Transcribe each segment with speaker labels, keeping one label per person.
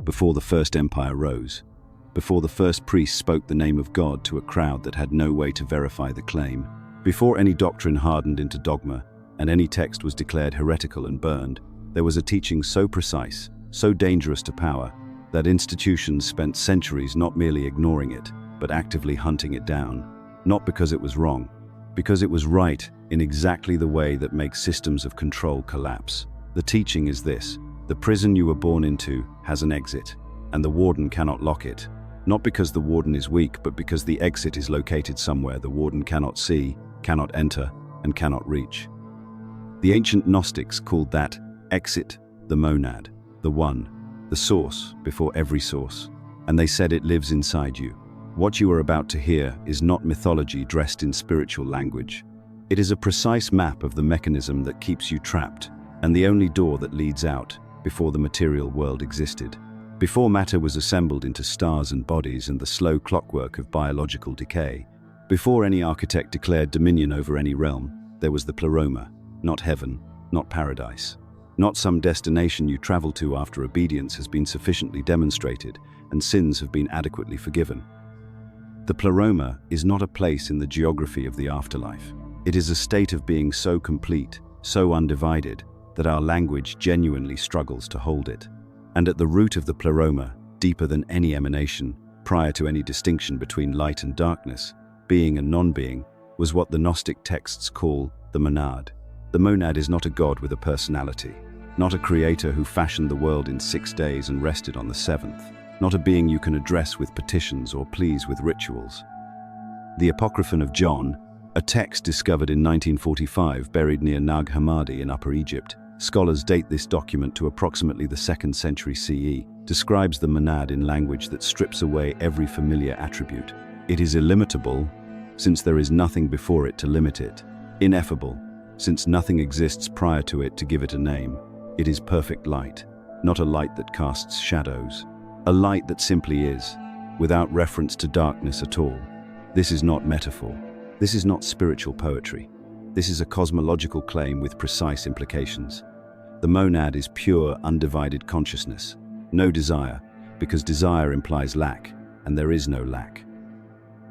Speaker 1: before the first empire rose, before the first priest spoke the name of God to a crowd that had no way to verify the claim, before any doctrine hardened into dogma and any text was declared heretical and burned, there was a teaching so precise, so dangerous to power, that institutions spent centuries not merely ignoring it, but actively hunting it down, not because it was wrong, because it was right in exactly the way that makes systems of control collapse. The teaching is this: the prison you were born into has an exit, and the warden cannot lock it, not because the warden is weak, but because the exit is located somewhere the warden cannot see, cannot enter, and cannot reach. The ancient Gnostics called that exit the monad, the one, the source before every source, and they said it lives inside you. What you are about to hear is not mythology dressed in spiritual language. It is a precise map of the mechanism that keeps you trapped, and the only door that leads out before the material world existed. Before matter was assembled into stars and bodies and the slow clockwork of biological decay, before any architect declared dominion over any realm, there was the pleroma, not heaven, not paradise, not some destination you travel to after obedience has been sufficiently demonstrated and sins have been adequately forgiven. The pleroma is not a place in the geography of the afterlife. It is a state of being so complete, so undivided, that our language genuinely struggles to hold it. And at the root of the pleroma, deeper than any emanation, prior to any distinction between light and darkness, being and non-being, was what the Gnostic texts call the monad. The monad is not a god with a personality, not a creator who fashioned the world in 6 days and rested on the 7th, not a being you can address with petitions or please with rituals. The Apocryphon of John, a text discovered in 1945 buried near Nag Hammadi in Upper Egypt, scholars date this document to approximately the 2nd century CE, describes the monad in language that strips away every familiar attribute. It is illimitable, since there is nothing before it to limit it. Ineffable, since nothing exists prior to it to give it a name. It is perfect light, not a light that casts shadows. A light that simply is, without reference to darkness at all. This is not metaphor. This is not spiritual poetry. This is a cosmological claim with precise implications. The monad is pure, undivided consciousness. No desire, because desire implies lack, and there is no lack.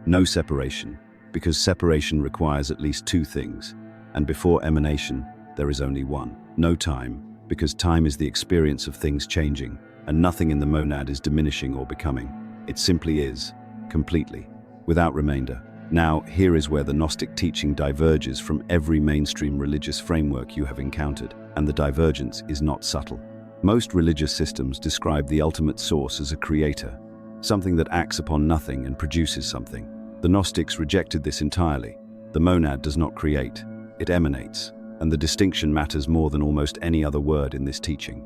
Speaker 1: No separation, because separation requires at least 2 things, and before emanation, there is only one. No time, because time is the experience of things changing, and nothing in the monad is diminishing or becoming. It simply is, completely, without remainder. Now, here is where the Gnostic teaching diverges from every mainstream religious framework you have encountered, and the divergence is not subtle. Most religious systems describe the ultimate source as a creator, something that acts upon nothing and produces something. The Gnostics rejected this entirely. The monad does not create, it emanates, and the distinction matters more than almost any other word in this teaching.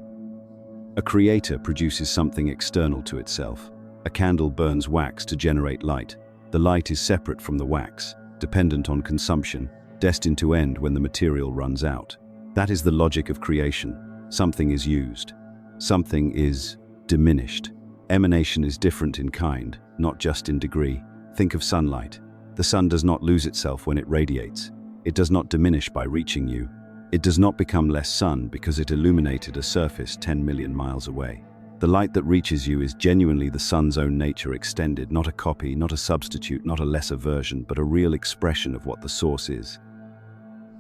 Speaker 1: A creator produces something external to itself. A candle burns wax to generate light. The light is separate from the wax, dependent on consumption, destined to end when the material runs out. That is the logic of creation. Something is used. Something is diminished. Emanation is different in kind, not just in degree. Think of sunlight. The sun does not lose itself when it radiates. It does not diminish by reaching you. It does not become less sun because it illuminated a surface 10 million miles away. The light that reaches you is genuinely the sun's own nature extended, not a copy, not a substitute, not a lesser version, but a real expression of what the source is.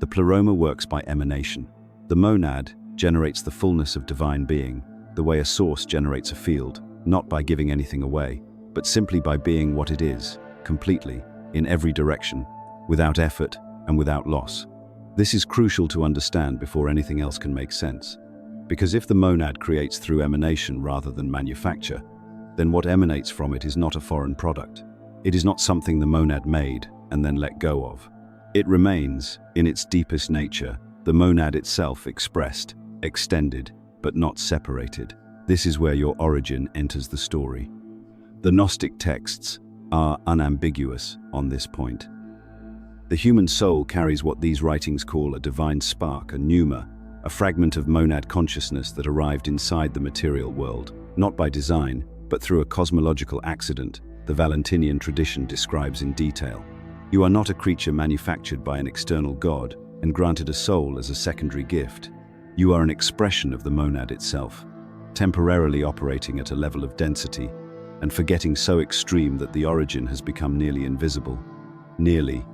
Speaker 1: The pleroma works by emanation. The monad generates the fullness of divine being, the way a source generates a field, not by giving anything away, but simply by being what it is, completely, in every direction, without effort and without loss. This is crucial to understand before anything else can make sense. Because if the monad creates through emanation rather than manufacture, then what emanates from it is not a foreign product. It is not something the monad made and then let go of. It remains, in its deepest nature, the monad itself expressed, extended, but not separated. This is where your origin enters the story. The Gnostic texts are unambiguous on this point. The human soul carries what these writings call a divine spark, a pneuma, a fragment of monad consciousness that arrived inside the material world, not by design, but through a cosmological accident the Valentinian tradition describes in detail. You are not a creature manufactured by an external god and granted a soul as a secondary gift. You are an expression of the monad itself. temporarily operating at a level of density, and forgetting so extreme that the origin has become nearly invisible. Nearly,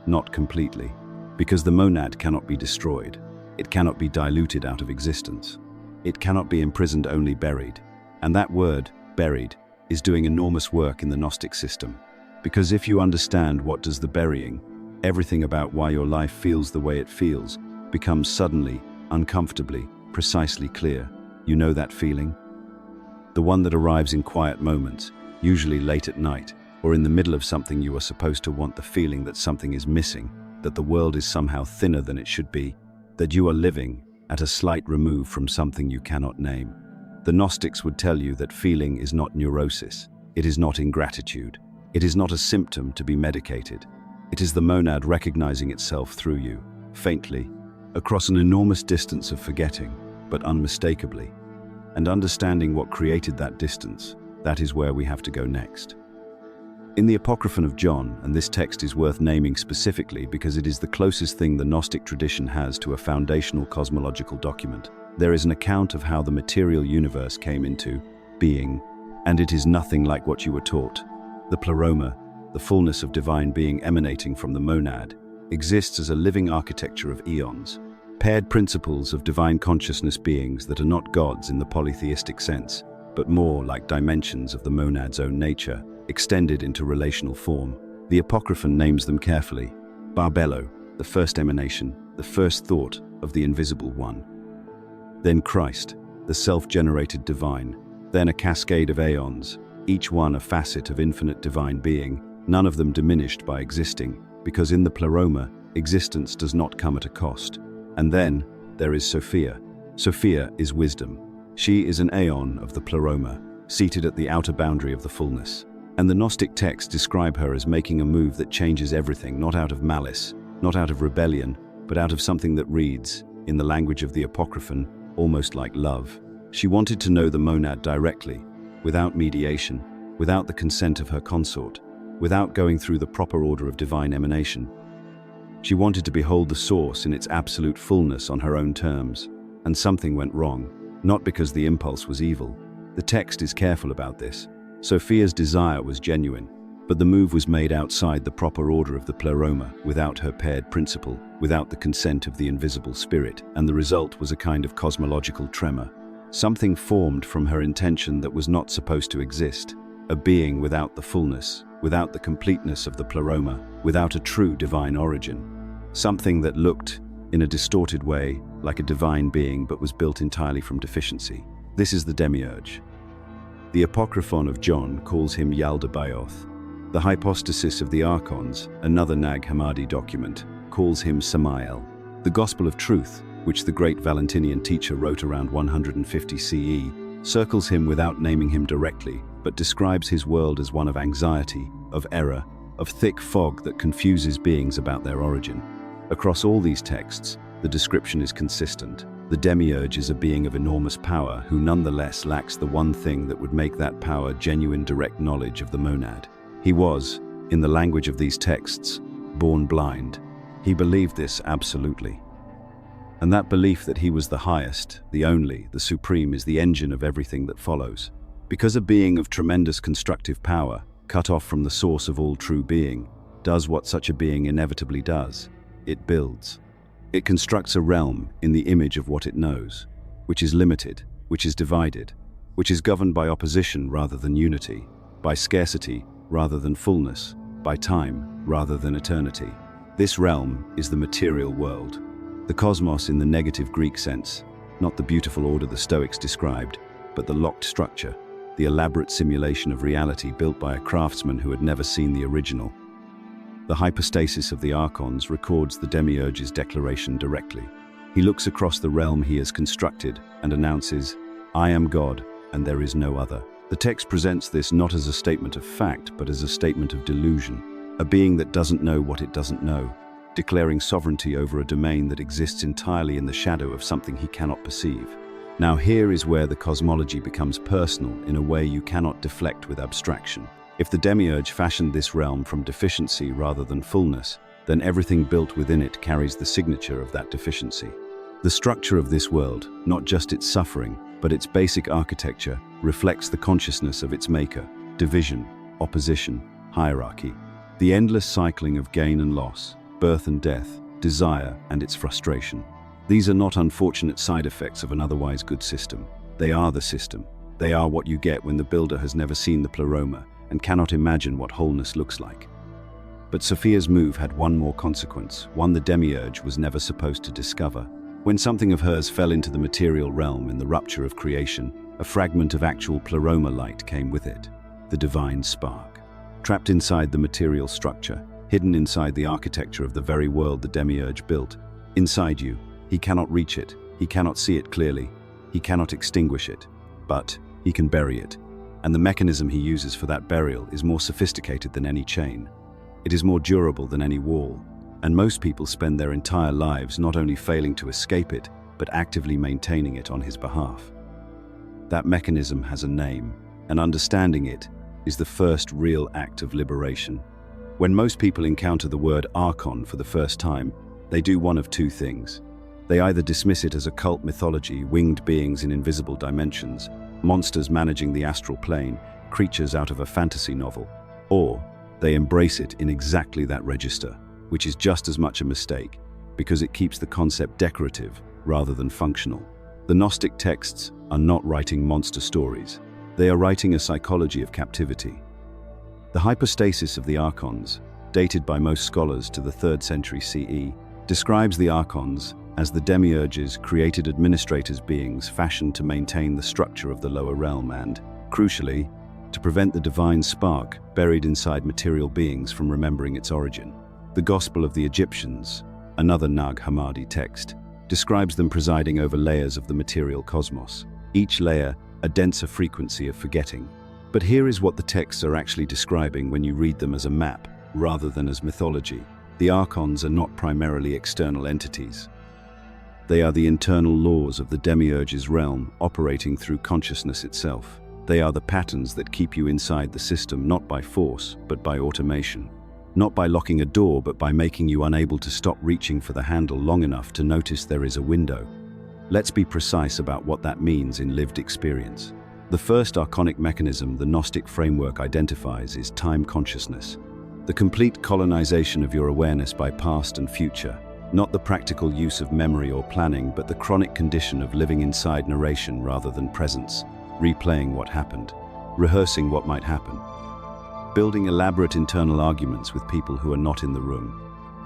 Speaker 1: not completely, because the monad cannot be destroyed. It cannot be diluted out of existence. It cannot be imprisoned, only buried. And that word, buried, is doing enormous work in the Gnostic system. Because if you understand what does the burying, everything about why your life feels the way it feels becomes suddenly, uncomfortably, precisely clear. You know that feeling? The one that arrives in quiet moments, usually late at night, or in the middle of something you are supposed to want, the feeling that something is missing, that the world is somehow thinner than it should be, that you are living at a slight remove from something you cannot name. The Gnostics would tell you that feeling is not neurosis, it is not ingratitude, it is not a symptom to be medicated. It is the monad recognizing itself through you, faintly, across an enormous distance of forgetting, but unmistakably. And understanding what created that distance, that is where we have to go next. In the Apocryphon of John, and this text is worth naming specifically because it is the closest thing the Gnostic tradition has to a foundational cosmological document, there is an account of how the material universe came into being, and it is nothing like what you were taught. The pleroma, the fullness of divine being emanating from the monad, exists as a living architecture of eons, paired principles of divine consciousness beings that are not gods in the polytheistic sense, but more like dimensions of the monad's own nature, extended into relational form. The Apocryphon names them carefully. Barbello, the first emanation, the first thought of the invisible one. Then Christ, the self-generated divine. Then a cascade of aeons, each one a facet of infinite divine being, none of them diminished by existing, because in the pleroma, existence does not come at a cost. And then there is Sophia. Sophia is wisdom. She is an aeon of the pleroma, seated at the outer boundary of the fullness. And the Gnostic texts describe her as making a move that changes everything, not out of malice, not out of rebellion, but out of something that reads, in the language of the Apocryphon, almost like love. She wanted to know the monad directly, without mediation, without the consent of her consort, without going through the proper order of divine emanation. She wanted to behold the source in its absolute fullness on her own terms, and something went wrong, not because the impulse was evil. The text is careful about this. Sophia's desire was genuine, but the move was made outside the proper order of the pleroma, without her paired principle, without the consent of the invisible spirit, and the result was a kind of cosmological tremor. Something formed from her intention that was not supposed to exist, a being without the fullness, without the completeness of the pleroma, without a true divine origin. Something that looked, in a distorted way, like a divine being but was built entirely from deficiency. This is the Demiurge. The Apocryphon of John calls him Yaldabaoth. The Hypostasis of the Archons, another Nag Hammadi document, calls him Samael. The Gospel of Truth, which the great Valentinian teacher wrote around 150 CE, circles him without naming him directly, but describes his world as one of anxiety, of error, of thick fog that confuses beings about their origin. Across all these texts, the description is consistent. The Demiurge is a being of enormous power who nonetheless lacks the one thing that would make that power genuine direct knowledge of the monad. He was, in the language of these texts, born blind. He believed this absolutely. And that belief that he was the highest, the only, the supreme is the engine of everything that follows. Because a being of tremendous constructive power, cut off from the source of all true being, does what such a being inevitably does. It builds. It constructs a realm in the image of what it knows, which is limited, which is divided, which is governed by opposition rather than unity, by scarcity rather than fullness, by time rather than eternity. This realm is the material world. The cosmos in the negative Greek sense, not the beautiful order the Stoics described, but the locked structure, the elaborate simulation of reality built by a craftsman who had never seen the original. The hypostasis of the Archons records the Demiurge's declaration directly. He looks across the realm he has constructed and announces, "I am God, and there is no other." The text presents this not as a statement of fact, but as a statement of delusion, a being that doesn't know what it doesn't know, declaring sovereignty over a domain that exists entirely in the shadow of something he cannot perceive. Now here is where the cosmology becomes personal in a way you cannot deflect with abstraction. If the Demiurge fashioned this realm from deficiency rather than fullness, then everything built within it carries the signature of that deficiency. The structure of this world, not just its suffering, but its basic architecture reflects the consciousness of its maker: division, opposition, hierarchy, the endless cycling of gain and loss, birth and death, desire and its frustration. These are not unfortunate side effects of an otherwise good system. They are the system. They are what you get when the builder has never seen the pleroma and cannot imagine what wholeness looks like. But Sophia's move had one more consequence, one the Demiurge was never supposed to discover. When something of hers fell into the material realm in the rupture of creation, a fragment of actual pleroma light came with it, the divine spark. Trapped inside the material structure, hidden inside the architecture of the very world the Demiurge built, inside you, he cannot reach it, he cannot see it clearly, he cannot extinguish it, but he can bury it. And the mechanism he uses for that burial is more sophisticated than any chain. It is more durable than any wall, and most people spend their entire lives not only failing to escape it, but actively maintaining it on his behalf. That mechanism has a name, and understanding it is the first real act of liberation. When most people encounter the word Archon for the first time, they do one of two things. They either dismiss it as a cult mythology, winged beings in invisible dimensions, monsters managing the astral plane, creatures out of a fantasy novel, or they embrace it in exactly that register, which is just as much a mistake, because it keeps the concept decorative rather than functional. The Gnostic texts are not writing monster stories. They are writing a psychology of captivity. The hypostasis of the Archons, dated by most scholars to the 3rd century CE, describes the Archons as the Demiurge's created administrators beings fashioned to maintain the structure of the lower realm and, crucially, to prevent the divine spark buried inside material beings from remembering its origin. The Gospel of the Egyptians, another Nag Hammadi text, describes them presiding over layers of the material cosmos, each layer a denser frequency of forgetting. But here is what the texts are actually describing when you read them as a map, rather than as mythology. The Archons are not primarily external entities. They are the internal laws of the Demiurge's realm operating through consciousness itself. They are the patterns that keep you inside the system not by force, but by automation. Not by locking a door, but by making you unable to stop reaching for the handle long enough to notice there is a window. Let's be precise about what that means in lived experience. The first archonic mechanism the Gnostic framework identifies is time consciousness. The complete colonization of your awareness by past and future, not the practical use of memory or planning, but the chronic condition of living inside narration rather than presence, replaying what happened, rehearsing what might happen, building elaborate internal arguments with people who are not in the room,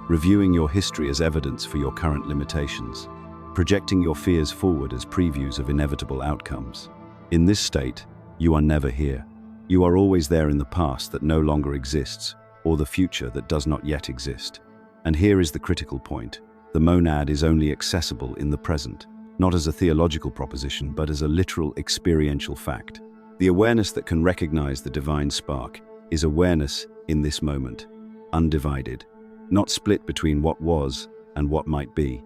Speaker 1: reviewing your history as evidence for your current limitations, projecting your fears forward as previews of inevitable outcomes. In this state, you are never here. You are always there in the past that no longer exists, or the future that does not yet exist. And here is the critical point. The monad is only accessible in the present, not as a theological proposition, but as a literal experiential fact. The awareness that can recognize the divine spark is awareness in this moment, undivided, not split between what was and what might be.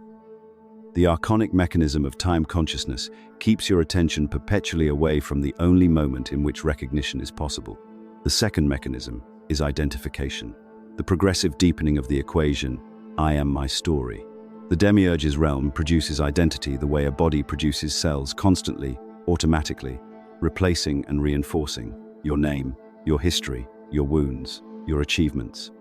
Speaker 1: The archonic mechanism of time consciousness keeps your attention perpetually away from the only moment in which recognition is possible. The second mechanism is identification, the progressive deepening of the equation, I am my story. The Demiurge's realm produces identity the way a body produces cells, constantly, automatically, replacing and reinforcing your name, your history, your wounds, your achievements.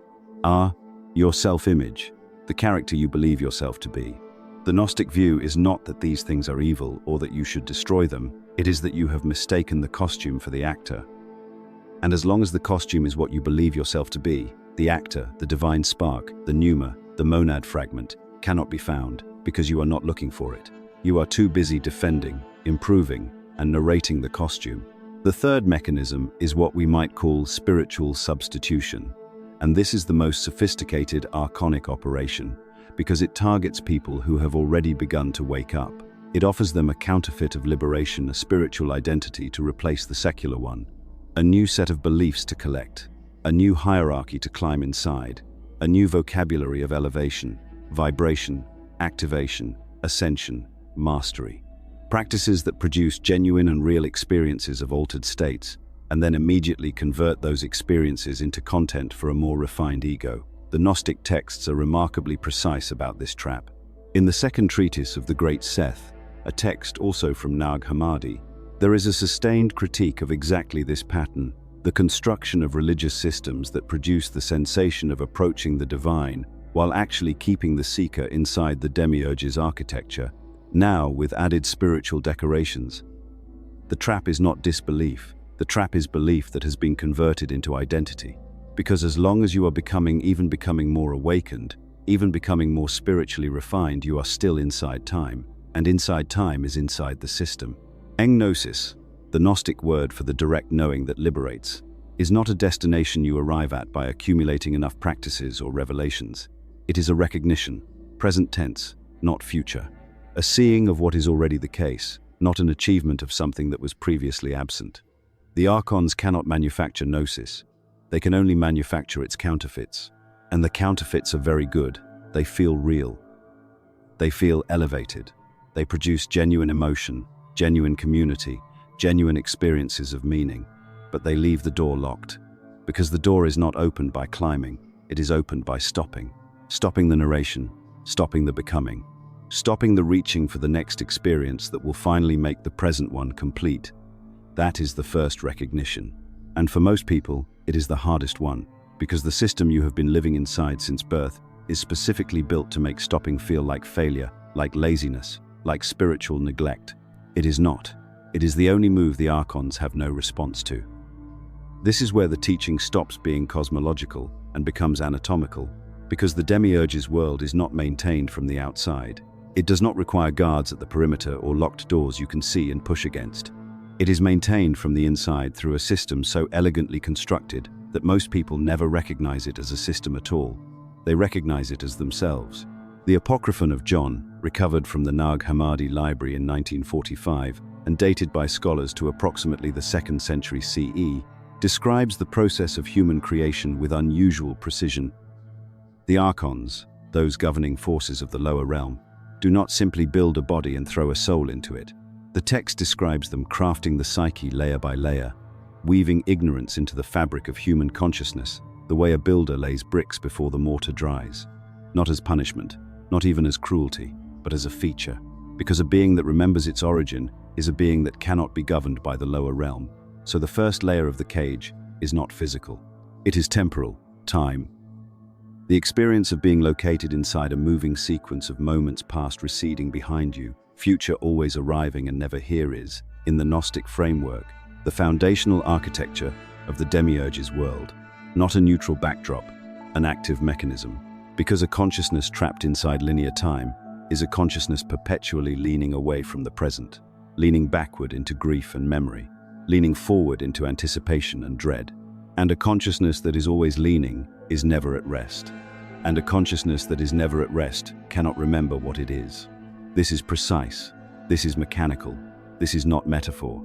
Speaker 1: Your self-image, the character you believe yourself to be. The Gnostic view is not that these things are evil or that you should destroy them, it is that you have mistaken the costume for the actor. And as long as the costume is what you believe yourself to be, the actor, the divine spark, the pneuma, the monad fragment, cannot be found because you are not looking for it. You are too busy defending, improving, and narrating the costume. The third mechanism is what we might call spiritual substitution, and this is the most sophisticated archonic operation, because it targets people who have already begun to wake up. It offers them a counterfeit of liberation, a spiritual identity to replace the secular one, a new set of beliefs to collect, a new hierarchy to climb inside, a new vocabulary of elevation, vibration, activation, ascension, mastery. Practices that produce genuine and real experiences of altered states, and then immediately convert those experiences into content for a more refined ego. The Gnostic texts are remarkably precise about this trap. In the second treatise of the Great Seth, a text also from Nag Hammadi, there is a sustained critique of exactly this pattern, the construction of religious systems that produce the sensation of approaching the divine while actually keeping the seeker inside the Demiurge's architecture, now with added spiritual decorations. The trap is not disbelief, the trap is belief that has been converted into identity. Because as long as you are becoming more awakened, even becoming more spiritually refined, you are still inside time, and inside time is inside the system. Gnosis, the Gnostic word for the direct knowing that liberates, is not a destination you arrive at by accumulating enough practices or revelations. It is a recognition, present tense, not future. A seeing of what is already the case, not an achievement of something that was previously absent. The archons cannot manufacture Gnosis. They can only manufacture its counterfeits. And the counterfeits are very good. They feel real. They feel elevated. They produce genuine emotion, genuine community, genuine experiences of meaning. But they leave the door locked. Because the door is not opened by climbing, it is opened by stopping. Stopping the narration, stopping the becoming, stopping the reaching for the next experience that will finally make the present one complete. That is the first recognition. And for most people, it is the hardest one, because the system you have been living inside since birth is specifically built to make stopping feel like failure, like laziness, like spiritual neglect. It is not. It is the only move the archons have no response to. This is where the teaching stops being cosmological and becomes anatomical, because the Demiurge's world is not maintained from the outside. It does not require guards at the perimeter or locked doors you can see and push against. It is maintained from the inside through a system so elegantly constructed that most people never recognize it as a system at all. They recognize it as themselves. The Apocryphon of John, recovered from the Nag Hammadi library in 1945 and dated by scholars to approximately the 2nd century CE, describes the process of human creation with unusual precision. The archons, those governing forces of the lower realm, do not simply build a body and throw a soul into it. The text describes them crafting the psyche layer by layer, weaving ignorance into the fabric of human consciousness, the way a builder lays bricks before the mortar dries. Not as punishment, not even as cruelty, but as a feature, because a being that remembers its origin is a being that cannot be governed by the lower realm. So the first layer of the cage is not physical. It is temporal, time. The experience of being located inside a moving sequence of moments past receding behind you, future always arriving and never here is, in the Gnostic framework, the foundational architecture of the Demiurge's world. Not a neutral backdrop, an active mechanism. Because a consciousness trapped inside linear time is a consciousness perpetually leaning away from the present, leaning backward into grief and memory, leaning forward into anticipation and dread. And a consciousness that is always leaning is never at rest. And a consciousness that is never at rest cannot remember what it is. This is precise. This is mechanical. This is not metaphor.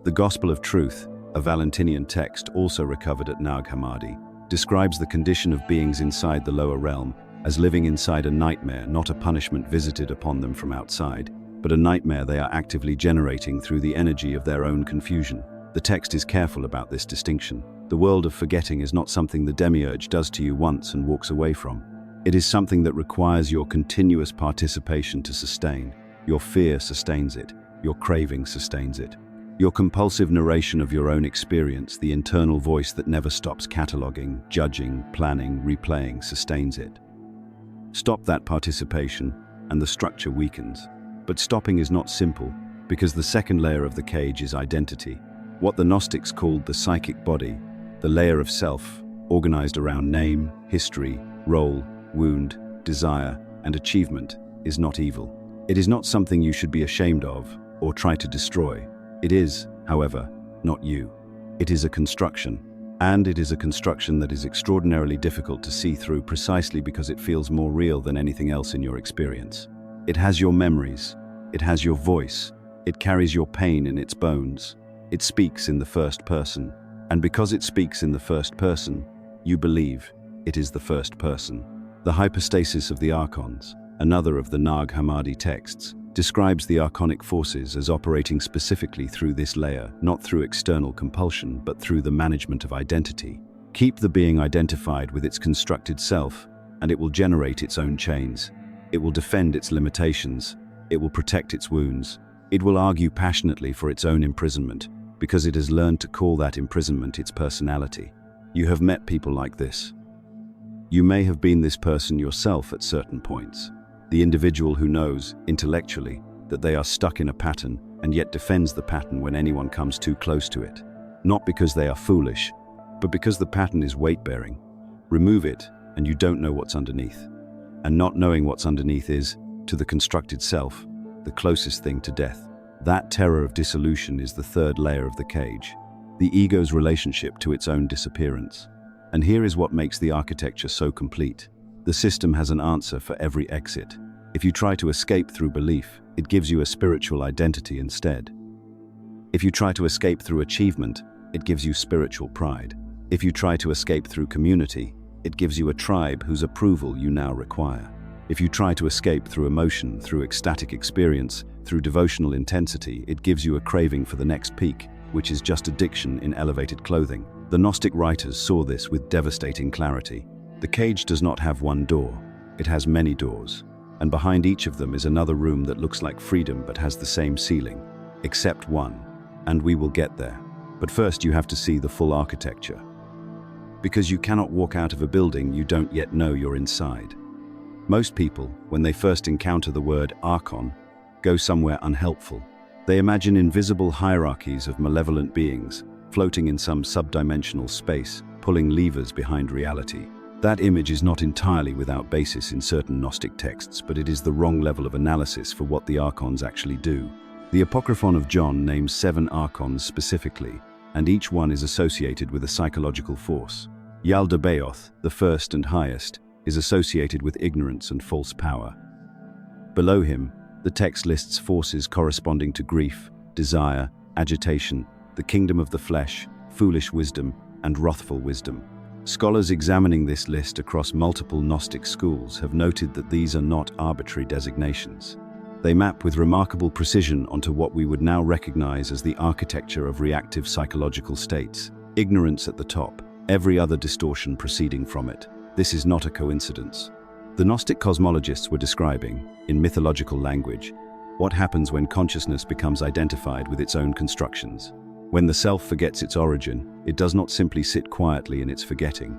Speaker 1: The Gospel of Truth, a Valentinian text also recovered at Nag Hammadi, describes the condition of beings inside the lower realm as living inside a nightmare, not a punishment visited upon them from outside, but a nightmare they are actively generating through the energy of their own confusion. The text is careful about this distinction. The world of forgetting is not something the Demiurge does to you once and walks away from. It is something that requires your continuous participation to sustain. Your fear sustains it. Your craving sustains it. Your compulsive narration of your own experience, the internal voice that never stops cataloging, judging, planning, replaying, sustains it. Stop that participation, and the structure weakens. But stopping is not simple, because the second layer of the cage is identity. What the Gnostics called the psychic body, the layer of self, organized around name, history, role, wound, desire, and achievement, is not evil. It is not something you should be ashamed of or try to destroy. It is, however, not you. It is a construction, and it is a construction that is extraordinarily difficult to see through precisely because it feels more real than anything else in your experience. It has your memories, it has your voice, it carries your pain in its bones. It speaks in the first person, and because it speaks in the first person, you believe it is the first person. The hypostasis of the archons, another of the Nag Hammadi texts, describes the archonic forces as operating specifically through this layer, not through external compulsion, but through the management of identity. Keep the being identified with its constructed self, and it will generate its own chains. It will defend its limitations, It will protect its wounds. It will argue passionately for its own imprisonment, because it has learned to call that imprisonment its personality. You have met people like this. You may have been this person yourself at certain points. The individual who knows, intellectually, that they are stuck in a pattern and yet defends the pattern when anyone comes too close to it. Not because they are foolish, but because the pattern is weight-bearing. Remove it, and you don't know what's underneath. And not knowing what's underneath is, to the constructed self, the closest thing to death. That terror of dissolution is the third layer of the cage, the ego's relationship to its own disappearance. And here is what makes the architecture so complete. The system has an answer for every exit. If you try to escape through belief, it gives you a spiritual identity instead. If you try to escape through achievement, it gives you spiritual pride. If you try to escape through community, it gives you a tribe whose approval you now require. If you try to escape through emotion, through ecstatic experience, through devotional intensity, it gives you a craving for the next peak, which is just addiction in elevated clothing. The Gnostic writers saw this with devastating clarity. The cage does not have one door, it has many doors. And behind each of them is another room that looks like freedom but has the same ceiling, except one. And we will get there. But first you have to see the full architecture. Because you cannot walk out of a building you don't yet know you're inside. Most people, when they first encounter the word archon, go somewhere unhelpful. They imagine invisible hierarchies of malevolent beings, floating in some subdimensional space, pulling levers behind reality. That image is not entirely without basis in certain Gnostic texts, but it is the wrong level of analysis for what the archons actually do. The Apocryphon of John names 7 archons specifically, and each one is associated with a psychological force. Yaldabaoth, the first and highest, is associated with ignorance and false power. Below him, the text lists forces corresponding to grief, desire, agitation, the kingdom of the flesh, foolish wisdom, and wrathful wisdom. Scholars examining this list across multiple Gnostic schools have noted that these are not arbitrary designations. They map with remarkable precision onto what we would now recognize as the architecture of reactive psychological states. Ignorance at the top, every other distortion proceeding from it. This is not a coincidence. The Gnostic cosmologists were describing, in mythological language, what happens when consciousness becomes identified with its own constructions. When the self forgets its origin, it does not simply sit quietly in its forgetting.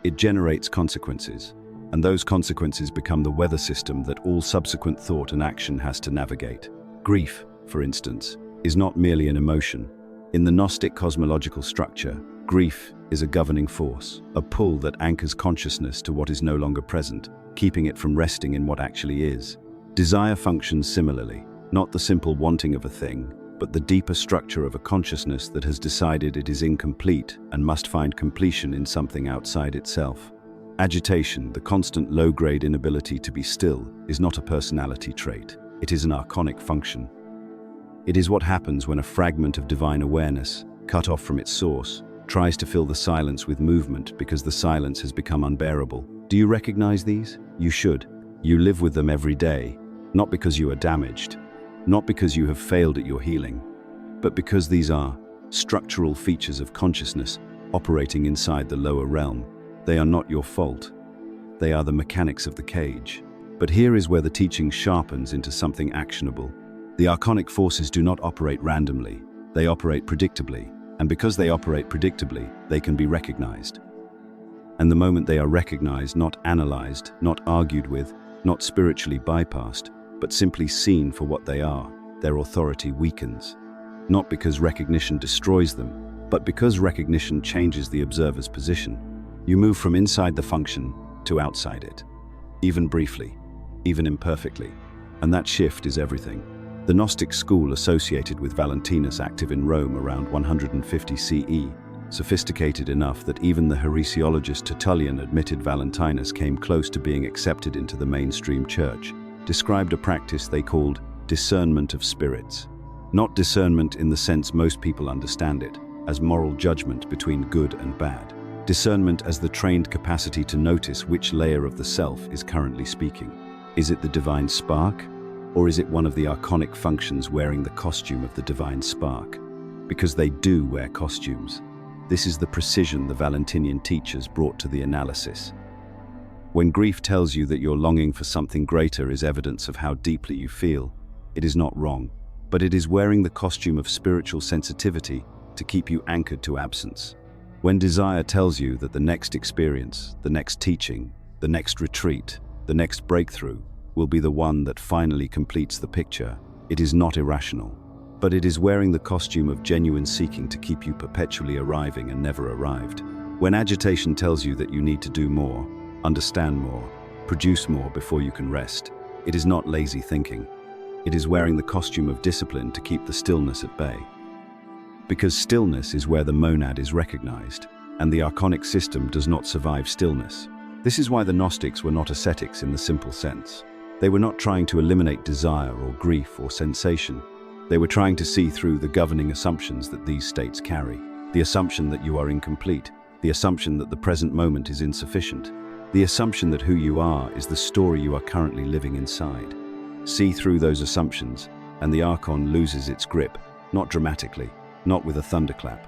Speaker 1: It generates consequences, and those consequences become the weather system that all subsequent thought and action has to navigate. Grief, for instance, is not merely an emotion. In the Gnostic cosmological structure, grief is a governing force, a pull that anchors consciousness to what is no longer present, keeping it from resting in what actually is. Desire functions similarly, not the simple wanting of a thing, but the deeper structure of a consciousness that has decided it is incomplete and must find completion in something outside itself. Agitation, the constant low-grade inability to be still, is not a personality trait. It is an archonic function. It is what happens when a fragment of divine awareness, cut off from its source, tries to fill the silence with movement because the silence has become unbearable. Do you recognize these? You should. You live with them every day, not because you are damaged, not because you have failed at your healing, but because these are structural features of consciousness operating inside the lower realm. They are not your fault. They are the mechanics of the cage. But here is where the teaching sharpens into something actionable. The archonic forces do not operate randomly. They operate predictably. And because they operate predictably, they can be recognized. And the moment they are recognized, not analyzed, not argued with, not spiritually bypassed, but simply seen for what they are, their authority weakens. Not because recognition destroys them, but because recognition changes the observer's position. You move from inside the function to outside it, even briefly, even imperfectly, and that shift is everything. The Gnostic school associated with Valentinus, active in Rome around 150 CE, sophisticated enough that even the heresiologist Tertullian admitted Valentinus came close to being accepted into the mainstream church, described a practice they called discernment of spirits. Not discernment in the sense most people understand it, as moral judgment between good and bad. Discernment as the trained capacity to notice which layer of the self is currently speaking. Is it the divine spark? Or is it one of the archonic functions wearing the costume of the divine spark? Because they do wear costumes. This is the precision the Valentinian teachers brought to the analysis. When grief tells you that your longing for something greater is evidence of how deeply you feel, it is not wrong, but it is wearing the costume of spiritual sensitivity to keep you anchored to absence. When desire tells you that the next experience, the next teaching, the next retreat, the next breakthrough will be the one that finally completes the picture, it is not irrational, but it is wearing the costume of genuine seeking to keep you perpetually arriving and never arrived. When agitation tells you that you need to do more, understand more, produce more before you can rest, it is not lazy thinking. It is wearing the costume of discipline to keep the stillness at bay. Because stillness is where the monad is recognized, and the archonic system does not survive stillness. This is why the Gnostics were not ascetics in the simple sense. They were not trying to eliminate desire or grief or sensation. They were trying to see through the governing assumptions that these states carry. The assumption that you are incomplete, the assumption that the present moment is insufficient, the assumption that who you are is the story you are currently living inside. See through those assumptions, and the archon loses its grip, not dramatically, not with a thunderclap.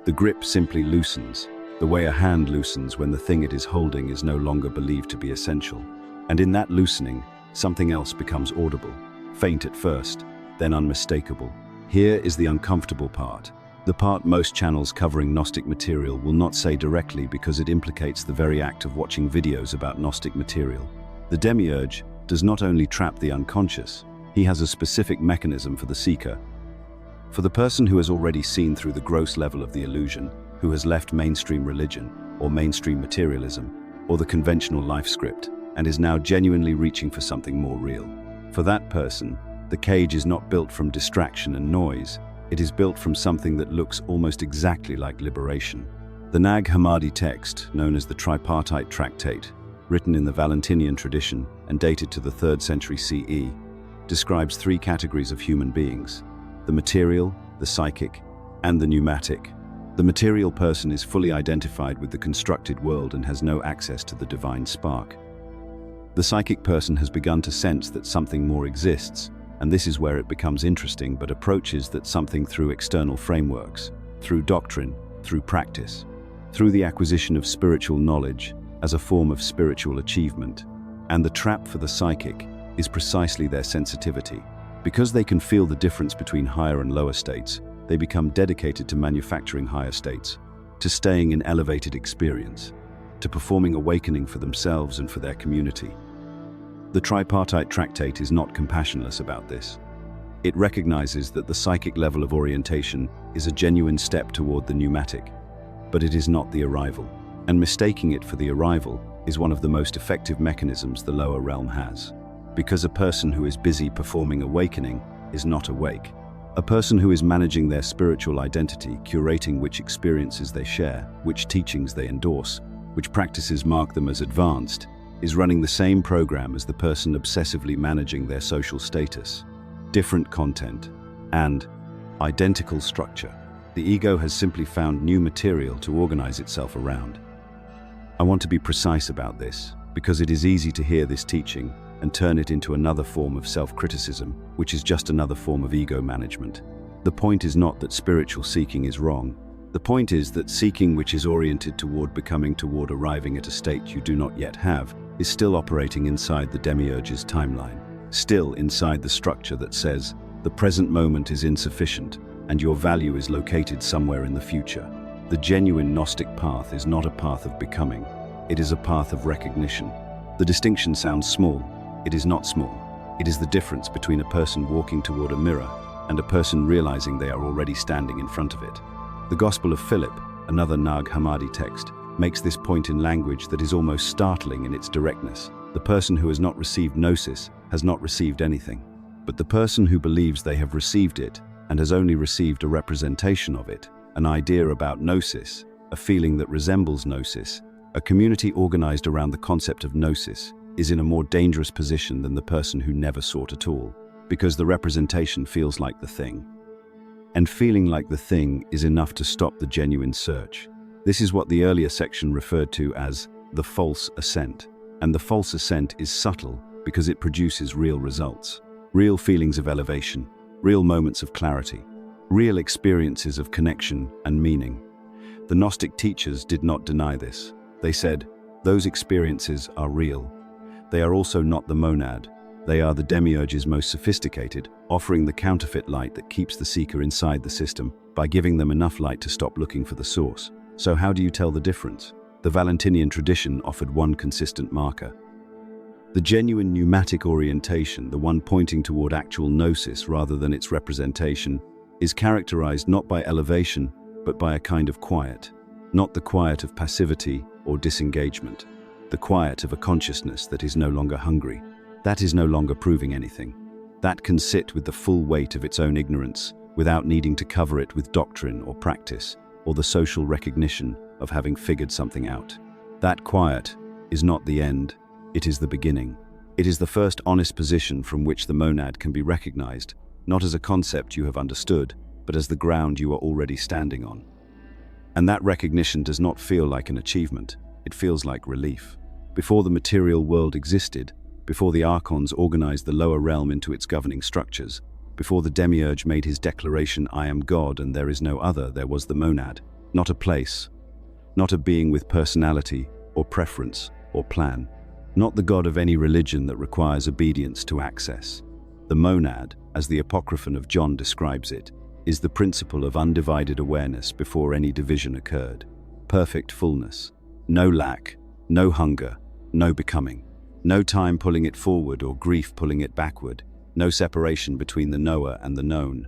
Speaker 1: The grip simply loosens, the way a hand loosens when the thing it is holding is no longer believed to be essential. And in that loosening, something else becomes audible, faint at first, then unmistakable. Here is the uncomfortable part. The part most channels covering Gnostic material will not say directly because it implicates the very act of watching videos about Gnostic material. The Demiurge does not only trap the unconscious, he has a specific mechanism for the seeker. For the person who has already seen through the gross level of the illusion, who has left mainstream religion, or mainstream materialism, or the conventional life script, and is now genuinely reaching for something more real. For that person, the cage is not built from distraction and noise, it is built from something that looks almost exactly like liberation. The Nag Hammadi text, known as the Tripartite Tractate, written in the Valentinian tradition and dated to the 3rd century CE, describes 3 categories of human beings: the material, the psychic, and the pneumatic. The material person is fully identified with the constructed world and has no access to the divine spark. The psychic person has begun to sense that something more exists, and this is where it becomes interesting, but approaches that something through external frameworks, through doctrine, through practice, through the acquisition of spiritual knowledge as a form of spiritual achievement. And the trap for the psychic is precisely their sensitivity. Because they can feel the difference between higher and lower states, they become dedicated to manufacturing higher states, to staying in elevated experience, to performing awakening for themselves and for their community. The Tripartite Tractate is not compassionless about this. It recognizes that the psychic level of orientation is a genuine step toward the pneumatic, but it is not the arrival. And mistaking it for the arrival is one of the most effective mechanisms the lower realm has. Because a person who is busy performing awakening is not awake. A person who is managing their spiritual identity, curating which experiences they share, which teachings they endorse, which practices mark them as advanced, is running the same program as the person obsessively managing their social status. Different content and identical structure. The ego has simply found new material to organize itself around. I want to be precise about this, because it is easy to hear this teaching and turn it into another form of self-criticism, which is just another form of ego management. The point is not that spiritual seeking is wrong. The point is that seeking which is oriented toward becoming, toward arriving at a state you do not yet have, is still operating inside the Demiurge's timeline, still inside the structure that says, the present moment is insufficient, and your value is located somewhere in the future. The genuine Gnostic path is not a path of becoming, it is a path of recognition. The distinction sounds small. It is not small. It is the difference between a person walking toward a mirror and a person realizing they are already standing in front of it. The Gospel of Philip, another Nag Hammadi text, makes this point in language that is almost startling in its directness. The person who has not received gnosis has not received anything. But the person who believes they have received it and has only received a representation of it, an idea about gnosis, a feeling that resembles gnosis, a community organized around the concept of gnosis, is in a more dangerous position than the person who never sought at all, because the representation feels like the thing. And feeling like the thing is enough to stop the genuine search. This is what the earlier section referred to as the false ascent. And the false ascent is subtle because it produces real results, real feelings of elevation, real moments of clarity, real experiences of connection and meaning. The Gnostic teachers did not deny this. They said, Those experiences are real. They are also not the monad. They are the Demiurge's most sophisticated, offering the counterfeit light that keeps the seeker inside the system by giving them enough light to stop looking for the source. So how do you tell the difference? The Valentinian tradition offered one consistent marker. The genuine pneumatic orientation, the one pointing toward actual gnosis rather than its representation, is characterized not by elevation, but by a kind of quiet. Not the quiet of passivity or disengagement. The quiet of a consciousness that is no longer hungry. That is no longer proving anything. That can sit with the full weight of its own ignorance, without needing to cover it with doctrine or practice, or the social recognition of having figured something out. That quiet is not the end, it is the beginning. It is the first honest position from which the monad can be recognized, not as a concept you have understood, but as the ground you are already standing on. And that recognition does not feel like an achievement, it feels like relief. Before the material world existed, before the archons organized the lower realm into its governing structures, before the Demiurge made his declaration, "I am God and there is no other," there was the monad, not a place, not a being with personality or preference or plan, not the God of any religion that requires obedience to access. The monad, as the Apocryphon of John describes it, is the principle of undivided awareness before any division occurred. Perfect fullness, no lack, no hunger, no becoming. No time pulling it forward or grief pulling it backward. No separation between the knower and the known.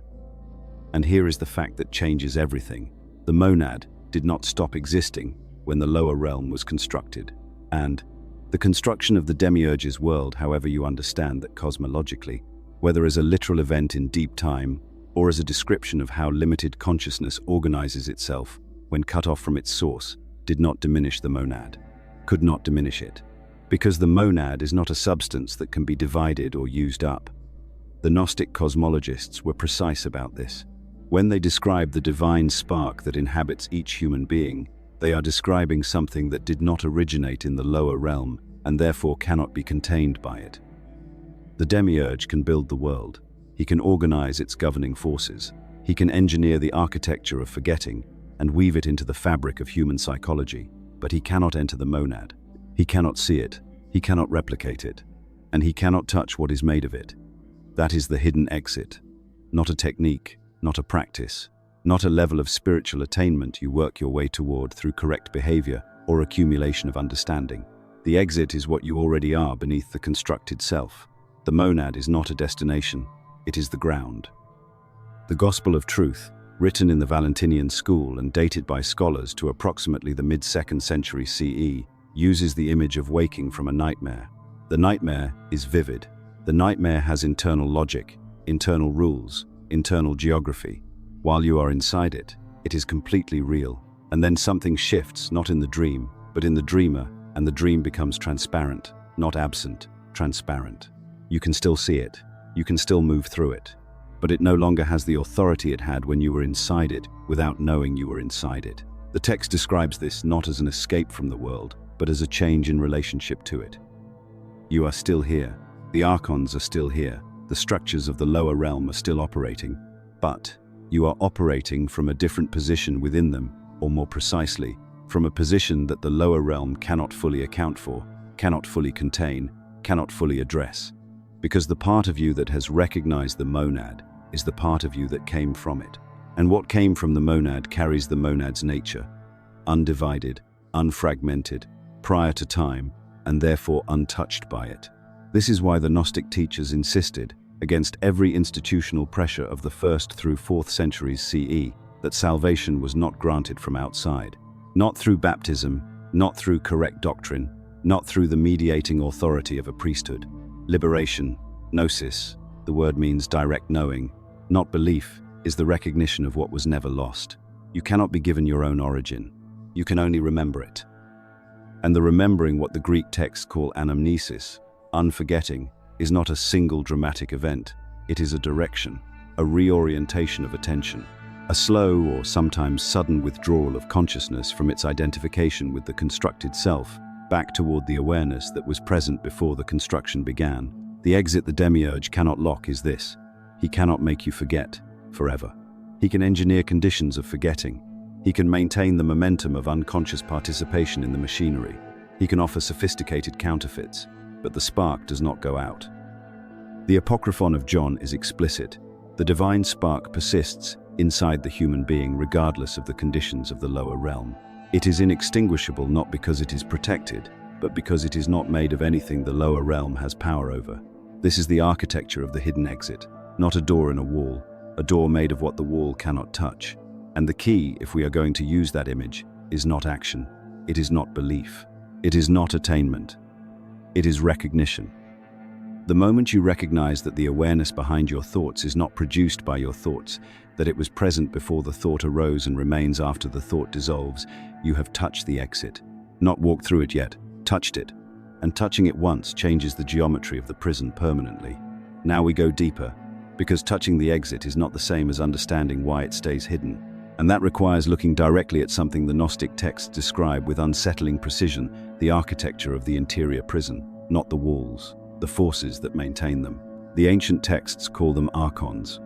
Speaker 1: And here is the fact that changes everything. The monad did not stop existing when the lower realm was constructed. And the construction of the Demiurge's world, however you understand that cosmologically, whether as a literal event in deep time or as a description of how limited consciousness organizes itself when cut off from its source, did not diminish the monad, could not diminish it. Because the monad is not a substance that can be divided or used up. The Gnostic cosmologists were precise about this. When they describe the divine spark that inhabits each human being, they are describing something that did not originate in the lower realm and therefore cannot be contained by it. The Demiurge can build the world. He can organize its governing forces. He can engineer the architecture of forgetting and weave it into the fabric of human psychology, but he cannot enter the monad. He cannot see it, he cannot replicate it, and he cannot touch what is made of it. That is the hidden exit, not a technique, not a practice, not a level of spiritual attainment you work your way toward through correct behavior or accumulation of understanding. The exit is what you already are beneath the constructed self. The monad is not a destination, it is the ground. The Gospel of Truth, written in the Valentinian school and dated by scholars to approximately the mid-2nd century CE, uses the image of waking from a nightmare. The nightmare is vivid. The nightmare has internal logic, internal rules, internal geography. While you are inside it, it is completely real. And then something shifts, not in the dream, but in the dreamer, and the dream becomes transparent, not absent, transparent. You can still see it. You can still move through it. But it no longer has the authority it had when you were inside it, without knowing you were inside it. The text describes this not as an escape from the world, but as a change in relationship to it. You are still here. The archons are still here. The structures of the lower realm are still operating. But you are operating from a different position within them, or more precisely, from a position that the lower realm cannot fully account for, cannot fully contain, cannot fully address. Because the part of you that has recognized the monad is the part of you that came from it. And what came from the monad carries the monad's nature, undivided, unfragmented, prior to time, and therefore untouched by it. This is why the Gnostic teachers insisted, against every institutional pressure of the 1st through 4th centuries CE, that salvation was not granted from outside. Not through baptism, not through correct doctrine, not through the mediating authority of a priesthood. Liberation, gnosis, the word means direct knowing, not belief, is the recognition of what was never lost. You cannot be given your own origin. You can only remember it. And the remembering, what the Greek texts call anamnesis, unforgetting, is not a single dramatic event. It is a direction, a reorientation of attention, a slow or sometimes sudden withdrawal of consciousness from its identification with the constructed self, back toward the awareness that was present before the construction began. The exit the Demiurge cannot lock is this: he cannot make you forget forever. He can engineer conditions of forgetting. He can maintain the momentum of unconscious participation in the machinery. He can offer sophisticated counterfeits, but the spark does not go out. The Apocryphon of John is explicit. The divine spark persists inside the human being regardless of the conditions of the lower realm. It is inextinguishable not because it is protected, but because it is not made of anything the lower realm has power over. This is the architecture of the hidden exit, not a door in a wall, a door made of what the wall cannot touch. And the key, if we are going to use that image, is not action. It is not belief. It is not attainment. It is recognition. The moment you recognize that the awareness behind your thoughts is not produced by your thoughts, that it was present before the thought arose and remains after the thought dissolves, you have touched the exit. Not walked through it yet, touched it. And touching it once changes the geometry of the prison permanently. Now we go deeper, because touching the exit is not the same as understanding why it stays hidden. And that requires looking directly at something the Gnostic texts describe with unsettling precision, the architecture of the interior prison, not the walls, the forces that maintain them. The ancient texts call them archons.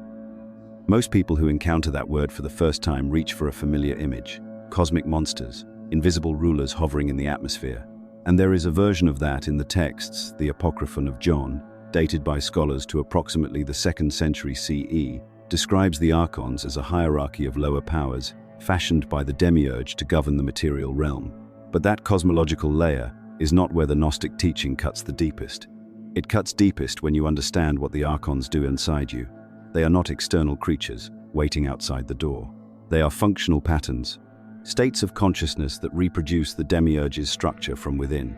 Speaker 1: Most people who encounter that word for the first time reach for a familiar image: cosmic monsters, invisible rulers hovering in the atmosphere. And there is a version of that in the texts, the Apocryphon of John, dated by scholars to approximately the 2nd century CE, describes the archons as a hierarchy of lower powers, fashioned by the Demiurge to govern the material realm. But that cosmological layer is not where the Gnostic teaching cuts the deepest. It cuts deepest when you understand what the archons do inside you. They are not external creatures, waiting outside the door. They are functional patterns, states of consciousness that reproduce the Demiurge's structure from within.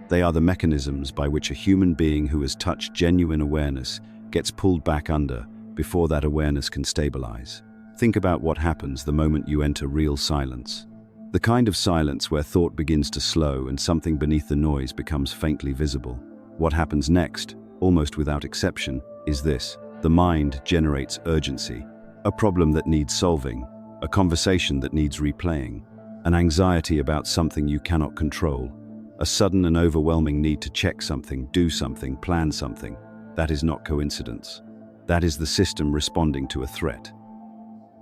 Speaker 1: They are the mechanisms by which a human being who has touched genuine awareness gets pulled back under before that awareness can stabilize. Think about what happens the moment you enter real silence. The kind of silence where thought begins to slow and something beneath the noise becomes faintly visible. What happens next, almost without exception, is this: the mind generates urgency, a problem that needs solving, a conversation that needs replaying, an anxiety about something you cannot control, a sudden and overwhelming need to check something, do something, plan something. That is not coincidence. That is the system responding to a threat.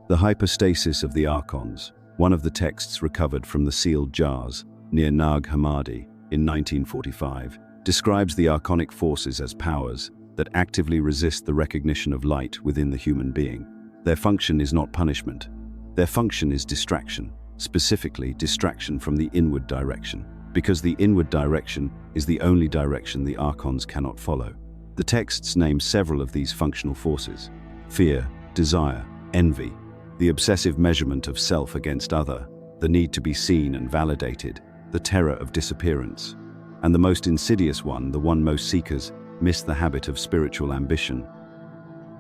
Speaker 1: The hypostasis of the archons, one of the texts recovered from the sealed jars near Nag Hammadi in 1945, describes the archonic forces as powers that actively resist the recognition of light within the human being. Their function is not punishment. Their function is distraction, specifically distraction from the inward direction, because the inward direction is the only direction the archons cannot follow. The texts name several of these functional forces: fear, desire, envy, the obsessive measurement of self against other, the need to be seen and validated, the terror of disappearance. And the most insidious one, the one most seekers miss the habit of spiritual ambition.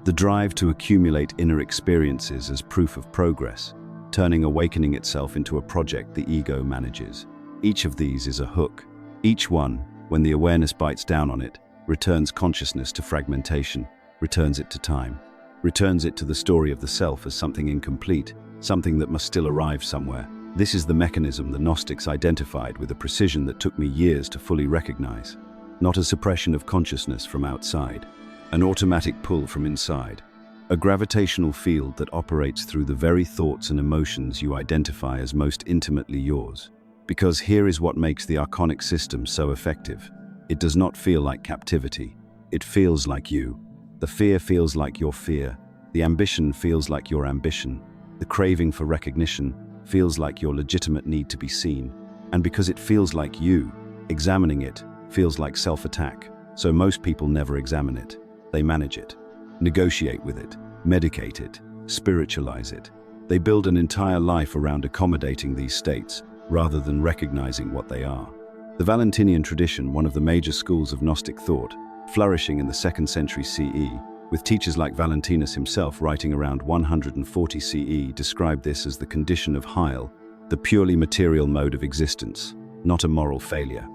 Speaker 1: The drive to accumulate inner experiences as proof of progress, turning awakening itself into a project the ego manages. Each of these is a hook. Each one, when the awareness bites down on it, returns consciousness to fragmentation, returns it to time, returns it to the story of the self as something incomplete, something that must still arrive somewhere. This is the mechanism the Gnostics identified with a precision that took me years to fully recognize. Not a suppression of consciousness from outside, an automatic pull from inside, a gravitational field that operates through the very thoughts and emotions you identify as most intimately yours. Because here is what makes the archonic system so effective. It does not feel like captivity. It feels like you. The fear feels like your fear. The ambition feels like your ambition. The craving for recognition feels like your legitimate need to be seen. And because it feels like you, examining it feels like self-attack. So most people never examine it. They manage it, negotiate with it, medicate it, spiritualize it. They build an entire life around accommodating these states rather than recognizing what they are. The Valentinian tradition, one of the major schools of Gnostic thought, flourishing in the 2nd century CE, with teachers like Valentinus himself writing around 140 CE, described this as the condition of Heil, the purely material mode of existence, not a moral failure.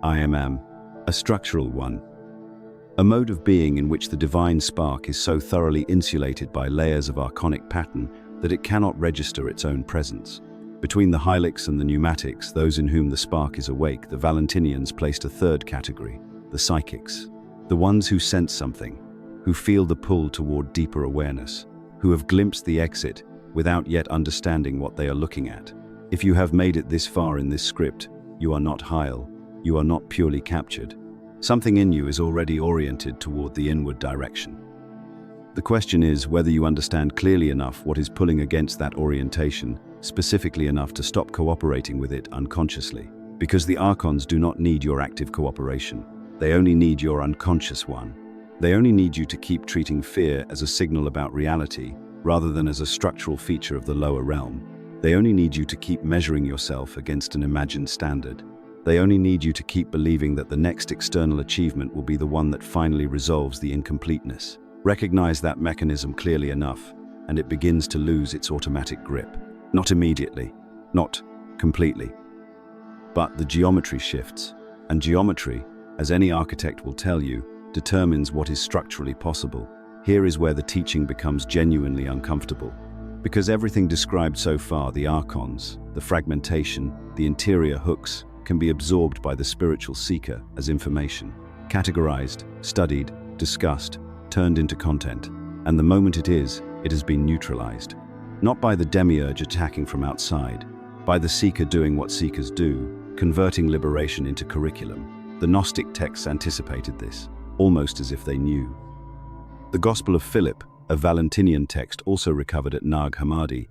Speaker 1: I am a structural one, a mode of being in which the divine spark is so thoroughly insulated by layers of archonic pattern that it cannot register its own presence. Between the Hylics and the Pneumatics, those in whom the spark is awake, the Valentinians placed a third category, the psychics, the ones who sense something, who feel the pull toward deeper awareness, who have glimpsed the exit without yet understanding what they are looking at. If you have made it this far in this script, You are not Heil. You are not purely captured. Something in you is already oriented toward the inward direction. The question is whether you understand clearly enough what is pulling against that orientation, specifically enough to stop cooperating with it unconsciously. Because the Archons do not need your active cooperation. They only need your unconscious one. They only need you to keep treating fear as a signal about reality, rather than as a structural feature of the lower realm. They only need you to keep measuring yourself against an imagined standard. They only need you to keep believing that the next external achievement will be the one that finally resolves the incompleteness. Recognize that mechanism clearly enough, and it begins to lose its automatic grip. Not immediately, not completely. But the geometry shifts, and geometry, as any architect will tell you, determines what is structurally possible. Here is where the teaching becomes genuinely uncomfortable. Because everything described so far, the Archons, the fragmentation, the interior hooks, can be absorbed by the spiritual seeker as information, categorized, studied, discussed, turned into content, and the moment it has been neutralized. Not by the Demiurge attacking from outside, by the seeker doing what seekers do, converting liberation into curriculum. The Gnostic texts anticipated this, almost as if they knew. The Gospel of Philip, a Valentinian text also recovered at Nag Hammadi,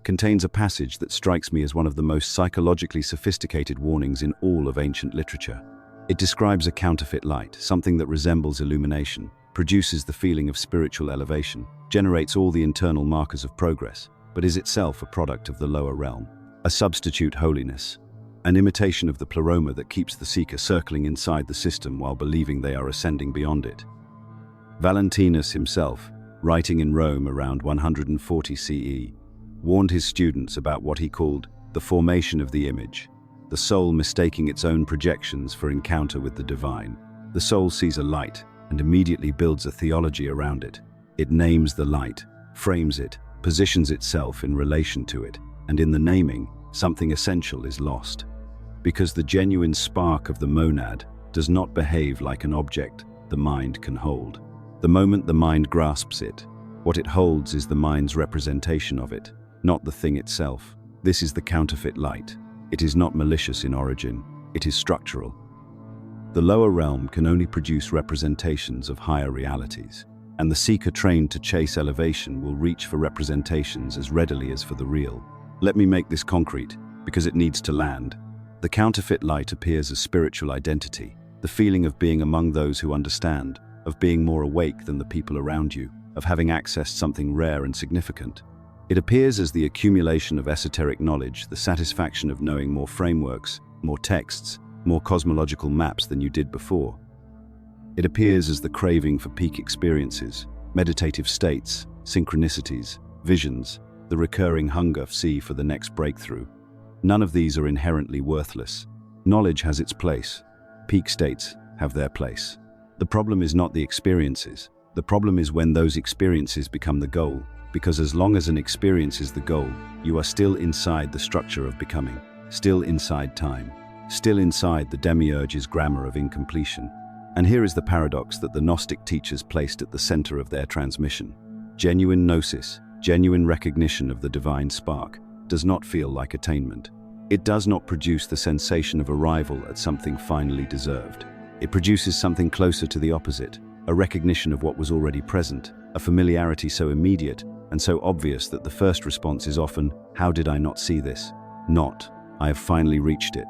Speaker 1: contains a passage that strikes me as one of the most psychologically sophisticated warnings in all of ancient literature. It describes a counterfeit light, something that resembles illumination, produces the feeling of spiritual elevation, generates all the internal markers of progress, but is itself a product of the lower realm, a substitute holiness, an imitation of the pleroma that keeps the seeker circling inside the system while believing they are ascending beyond it. Valentinus himself, writing in Rome around 140 CE, warned his students about what he called the formation of the image, the soul mistaking its own projections for encounter with the divine. The soul sees a light and immediately builds a theology around it. It names the light, frames it, positions itself in relation to it, and in the naming, something essential is lost. Because the genuine spark of the monad does not behave like an object the mind can hold. The moment the mind grasps it, what it holds is the mind's representation of it, not the thing itself. This is the counterfeit light. It is not malicious in origin, it is structural. The lower realm can only produce representations of higher realities, and the seeker trained to chase elevation will reach for representations as readily as for the real. Let me make this concrete, because it needs to land. The counterfeit light appears as spiritual identity, the feeling of being among those who understand, of being more awake than the people around you, of having accessed something rare and significant. It appears as the accumulation of esoteric knowledge, the satisfaction of knowing more frameworks, more texts, more cosmological maps than you did before. It appears as the craving for peak experiences, meditative states, synchronicities, visions, the recurring hunger for the next breakthrough. None of these are inherently worthless. Knowledge has its place. Peak states have their place. The problem is not the experiences. The problem is when those experiences become the goal, because as long as an experience is the goal, you are still inside the structure of becoming, still inside time, still inside the Demiurge's grammar of incompletion. And here is the paradox that the Gnostic teachers placed at the center of their transmission. Genuine gnosis, genuine recognition of the divine spark, does not feel like attainment. It does not produce the sensation of arrival at something finally deserved. It produces something closer to the opposite, a recognition of what was already present, a familiarity so immediate and so obvious that the first response is often, "How did I not see this?" Not, "I have finally reached it."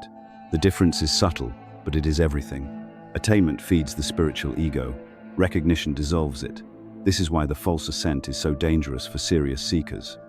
Speaker 1: The difference is subtle, but it is everything. Attainment feeds the spiritual ego. Recognition dissolves it. This is why the false ascent is so dangerous for serious seekers.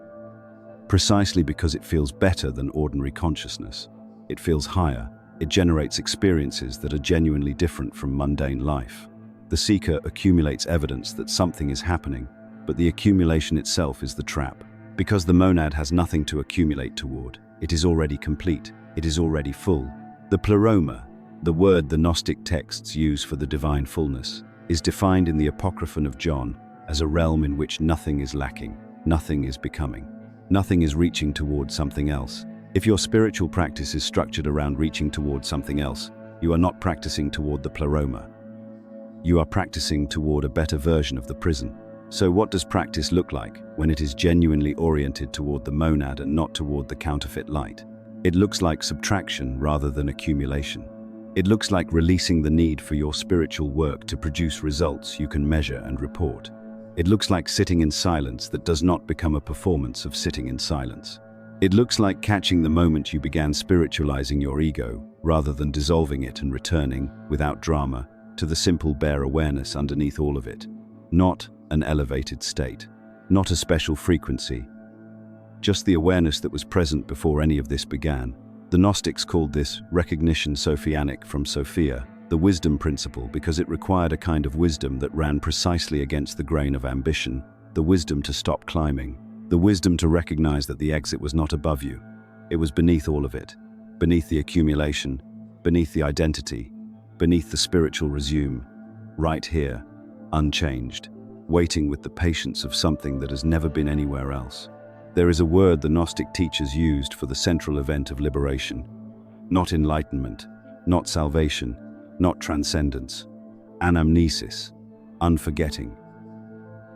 Speaker 1: Precisely because it feels better than ordinary consciousness. It feels higher. It generates experiences that are genuinely different from mundane life. The seeker accumulates evidence that something is happening, but the accumulation itself is the trap. Because the monad has nothing to accumulate toward, it is already complete, it is already full. The pleroma, the word the Gnostic texts use for the divine fullness, is defined in the Apocryphon of John as a realm in which nothing is lacking, nothing is becoming, nothing is reaching toward something else. If your spiritual practice is structured around reaching toward something else, you are not practicing toward the pleroma. You are practicing toward a better version of the prison. So what does practice look like when it is genuinely oriented toward the monad and not toward the counterfeit light? It looks like subtraction rather than accumulation. It looks like releasing the need for your spiritual work to produce results you can measure and report. It looks like sitting in silence that does not become a performance of sitting in silence. It looks like catching the moment you began spiritualizing your ego, rather than dissolving it and returning, without drama, to the simple bare awareness underneath all of it. Not an elevated state, not a special frequency, just the awareness that was present before any of this began. The Gnostics called this recognition Sophianic, from Sophia, the wisdom principle, because it required a kind of wisdom that ran precisely against the grain of ambition, the wisdom to stop climbing, the wisdom to recognize that the exit was not above you. It was beneath all of it, beneath the accumulation, beneath the identity, beneath the spiritual resume, right here, unchanged, waiting with the patience of something that has never been anywhere else. There is a word the Gnostic teachers used for the central event of liberation. Not enlightenment, not salvation, not transcendence. Anamnesis, unforgetting.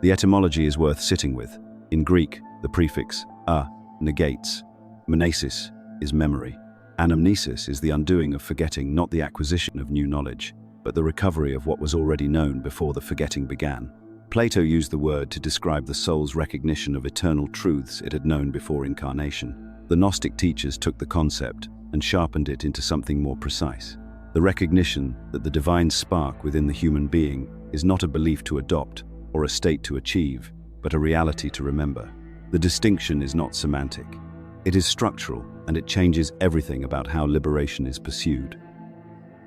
Speaker 1: The etymology is worth sitting with. In Greek, the prefix a negates. Mnesis is memory. Anamnesis is the undoing of forgetting, not the acquisition of new knowledge, but the recovery of what was already known before the forgetting began. Plato used the word to describe the soul's recognition of eternal truths it had known before incarnation. The Gnostic teachers took the concept and sharpened it into something more precise. The recognition that the divine spark within the human being is not a belief to adopt or a state to achieve, but a reality to remember. The distinction is not semantic. It is structural, and it changes everything about how liberation is pursued.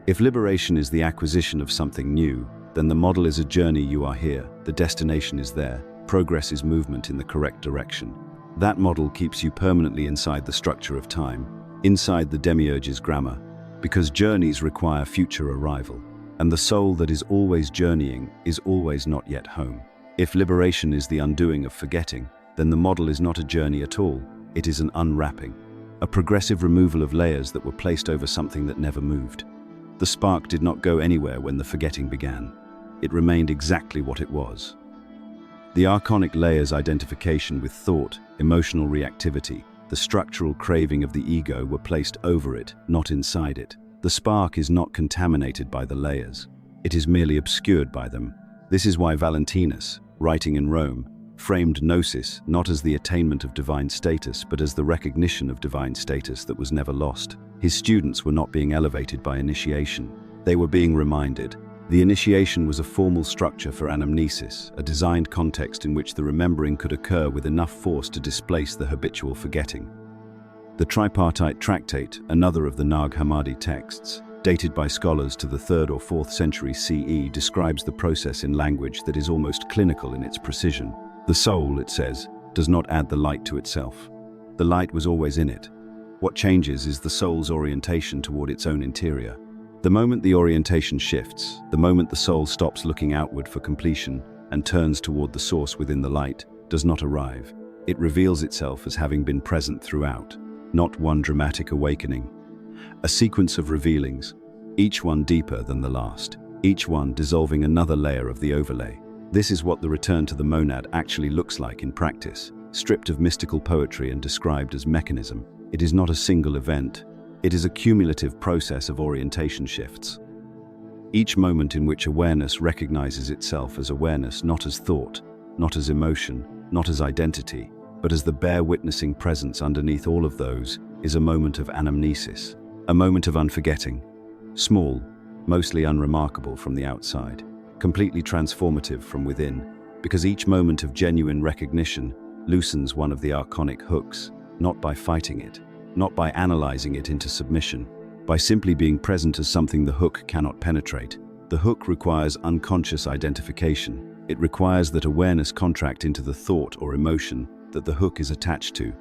Speaker 1: If liberation is the acquisition of something new, then the model is a journey. You are here, the destination is there, progress is movement in the correct direction. That model keeps you permanently inside the structure of time, inside the Demiurge's grammar, because journeys require future arrival, and the soul that is always journeying is always not yet home. If liberation is the undoing of forgetting, then the model is not a journey at all, it is an unwrapping, a progressive removal of layers that were placed over something that never moved. The spark did not go anywhere when the forgetting began. It remained exactly what it was. The archonic layer's identification with thought, emotional reactivity, the structural craving of the ego were placed over it, not inside it. The spark is not contaminated by the layers. It is merely obscured by them. This is why Valentinus, writing in Rome, framed gnosis not as the attainment of divine status, but as the recognition of divine status that was never lost. His students were not being elevated by initiation. They were being reminded. The initiation was a formal structure for anamnesis, a designed context in which the remembering could occur with enough force to displace the habitual forgetting. The tripartite tractate, another of the Nag Hammadi texts, dated by scholars to the 3rd or 4th century CE, describes the process in language that is almost clinical in its precision. The soul, it says, does not add the light to itself. The light was always in it. What changes is the soul's orientation toward its own interior. The moment the orientation shifts, the moment the soul stops looking outward for completion and turns toward the source within the light, does not arrive. It reveals itself as having been present throughout, not one dramatic awakening. A sequence of revealings, each one deeper than the last, each one dissolving another layer of the overlay. This is what the return to the monad actually looks like in practice, stripped of mystical poetry and described as mechanism. It is not a single event. It is a cumulative process of orientation shifts. Each moment in which awareness recognizes itself as awareness, not as thought, not as emotion, not as identity, but as the bare witnessing presence underneath all of those, is a moment of anamnesis, a moment of unforgetting. Small, mostly unremarkable from the outside, completely transformative from within, because each moment of genuine recognition loosens one of the archonic hooks, not by fighting it, not by analyzing it into submission, by simply being present as something the hook cannot penetrate. The hook requires unconscious identification. It requires that awareness contract into the thought or emotion that the hook is attached to.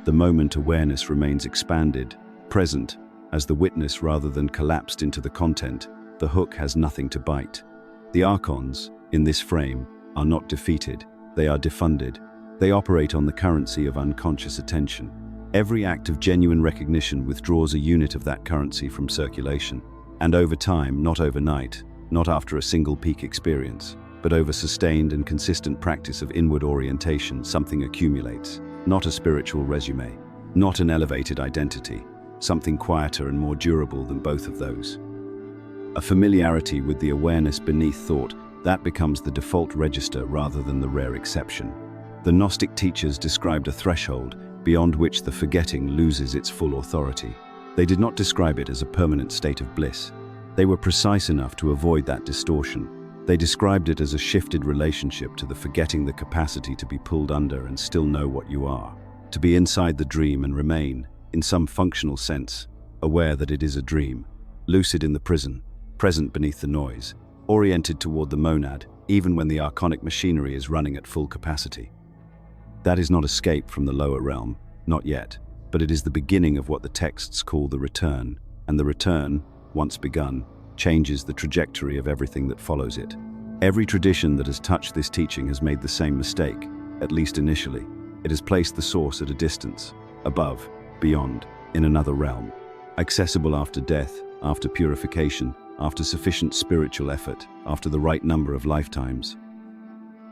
Speaker 1: The moment awareness remains expanded, present, as the witness rather than collapsed into the content, the hook has nothing to bite. The archons, in this frame, are not defeated, they are defunded. They operate on the currency of unconscious attention. Every act of genuine recognition withdraws a unit of that currency from circulation. And over time, not overnight, not after a single peak experience, but over sustained and consistent practice of inward orientation, something accumulates, not a spiritual resume, not an elevated identity, something quieter and more durable than both of those. A familiarity with the awareness beneath thought, that becomes the default register rather than the rare exception. The Gnostic teachers described a threshold beyond which the forgetting loses its full authority. They did not describe it as a permanent state of bliss. They were precise enough to avoid that distortion. They described it as a shifted relationship to the forgetting, the capacity to be pulled under and still know what you are, to be inside the dream and remain, in some functional sense, aware that it is a dream, lucid in the prison, present beneath the noise, oriented toward the monad, even when the archonic machinery is running at full capacity. That is not escape from the lower realm, not yet, but it is the beginning of what the texts call the return, and the return, once begun, changes the trajectory of everything that follows it. Every tradition that has touched this teaching has made the same mistake, at least initially. It has placed the source at a distance, above, beyond, in another realm, accessible after death, after purification, after sufficient spiritual effort, after the right number of lifetimes.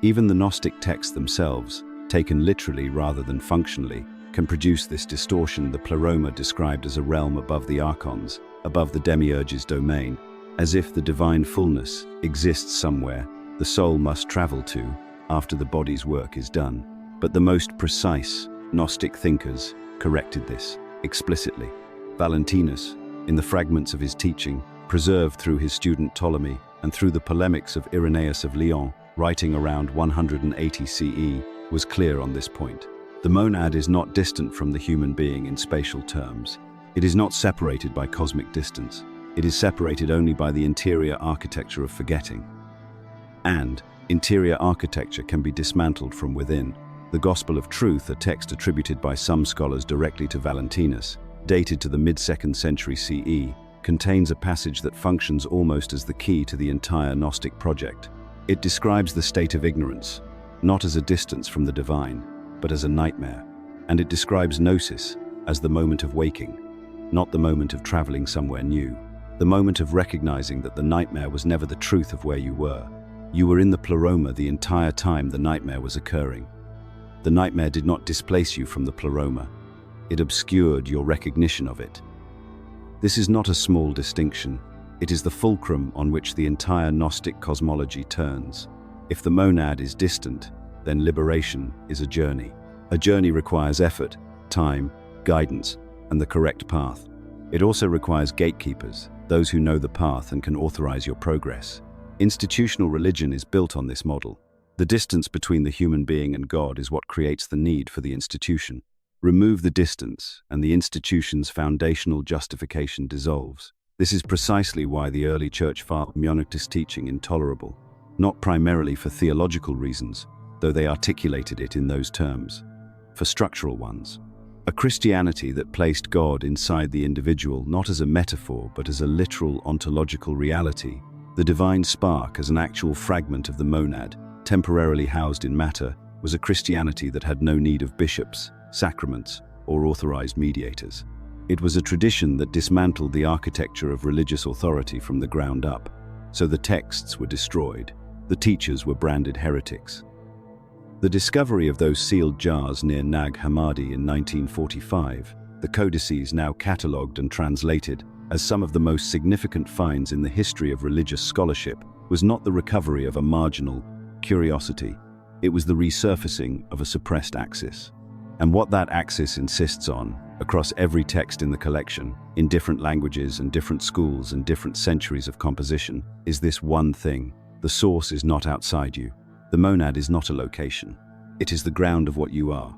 Speaker 1: Even the Gnostic texts themselves, taken literally rather than functionally, can produce this distortion. The pleroma described as a realm above the archons, above the Demiurge's domain, as if the divine fullness exists somewhere the soul must travel to after the body's work is done. But the most precise Gnostic thinkers corrected this explicitly. Valentinus, in the fragments of his teaching, preserved through his student Ptolemy and through the polemics of Irenaeus of Lyon, writing around 180 CE, was clear on this point. The monad is not distant from the human being in spatial terms. It is not separated by cosmic distance. It is separated only by the interior architecture of forgetting. And interior architecture can be dismantled from within. The Gospel of Truth, a text attributed by some scholars directly to Valentinus, dated to the mid-2nd century CE, contains a passage that functions almost as the key to the entire Gnostic project. It describes the state of ignorance, not as a distance from the divine, but as a nightmare. And it describes gnosis as the moment of waking, not the moment of traveling somewhere new, the moment of recognizing that the nightmare was never the truth of where you were. You were in the pleroma the entire time the nightmare was occurring. The nightmare did not displace you from the pleroma. It obscured your recognition of it. This is not a small distinction. It is the fulcrum on which the entire Gnostic cosmology turns. If the monad is distant, then liberation is a journey. A journey requires effort, time, guidance, and the correct path. It also requires gatekeepers, those who know the path and can authorize your progress. Institutional religion is built on this model. The distance between the human being and God is what creates the need for the institution. Remove the distance, and the institution's foundational justification dissolves. This is precisely why the early church found Gnostic teaching intolerable, not primarily for theological reasons, though they articulated it in those terms, for structural ones. A Christianity that placed God inside the individual not as a metaphor but as a literal ontological reality, the divine spark as an actual fragment of the monad, temporarily housed in matter, was a Christianity that had no need of bishops, sacraments, or authorized mediators. It was a tradition that dismantled the architecture of religious authority from the ground up, so the texts were destroyed, the teachers were branded heretics. The discovery of those sealed jars near Nag Hammadi in 1945, the codices now catalogued and translated as some of the most significant finds in the history of religious scholarship, was not the recovery of a marginal curiosity. It was the resurfacing of a suppressed axis. And what that axis insists on, across every text in the collection, in different languages and different schools and different centuries of composition, is this one thing: the source is not outside you. The monad is not a location. It is the ground of what you are.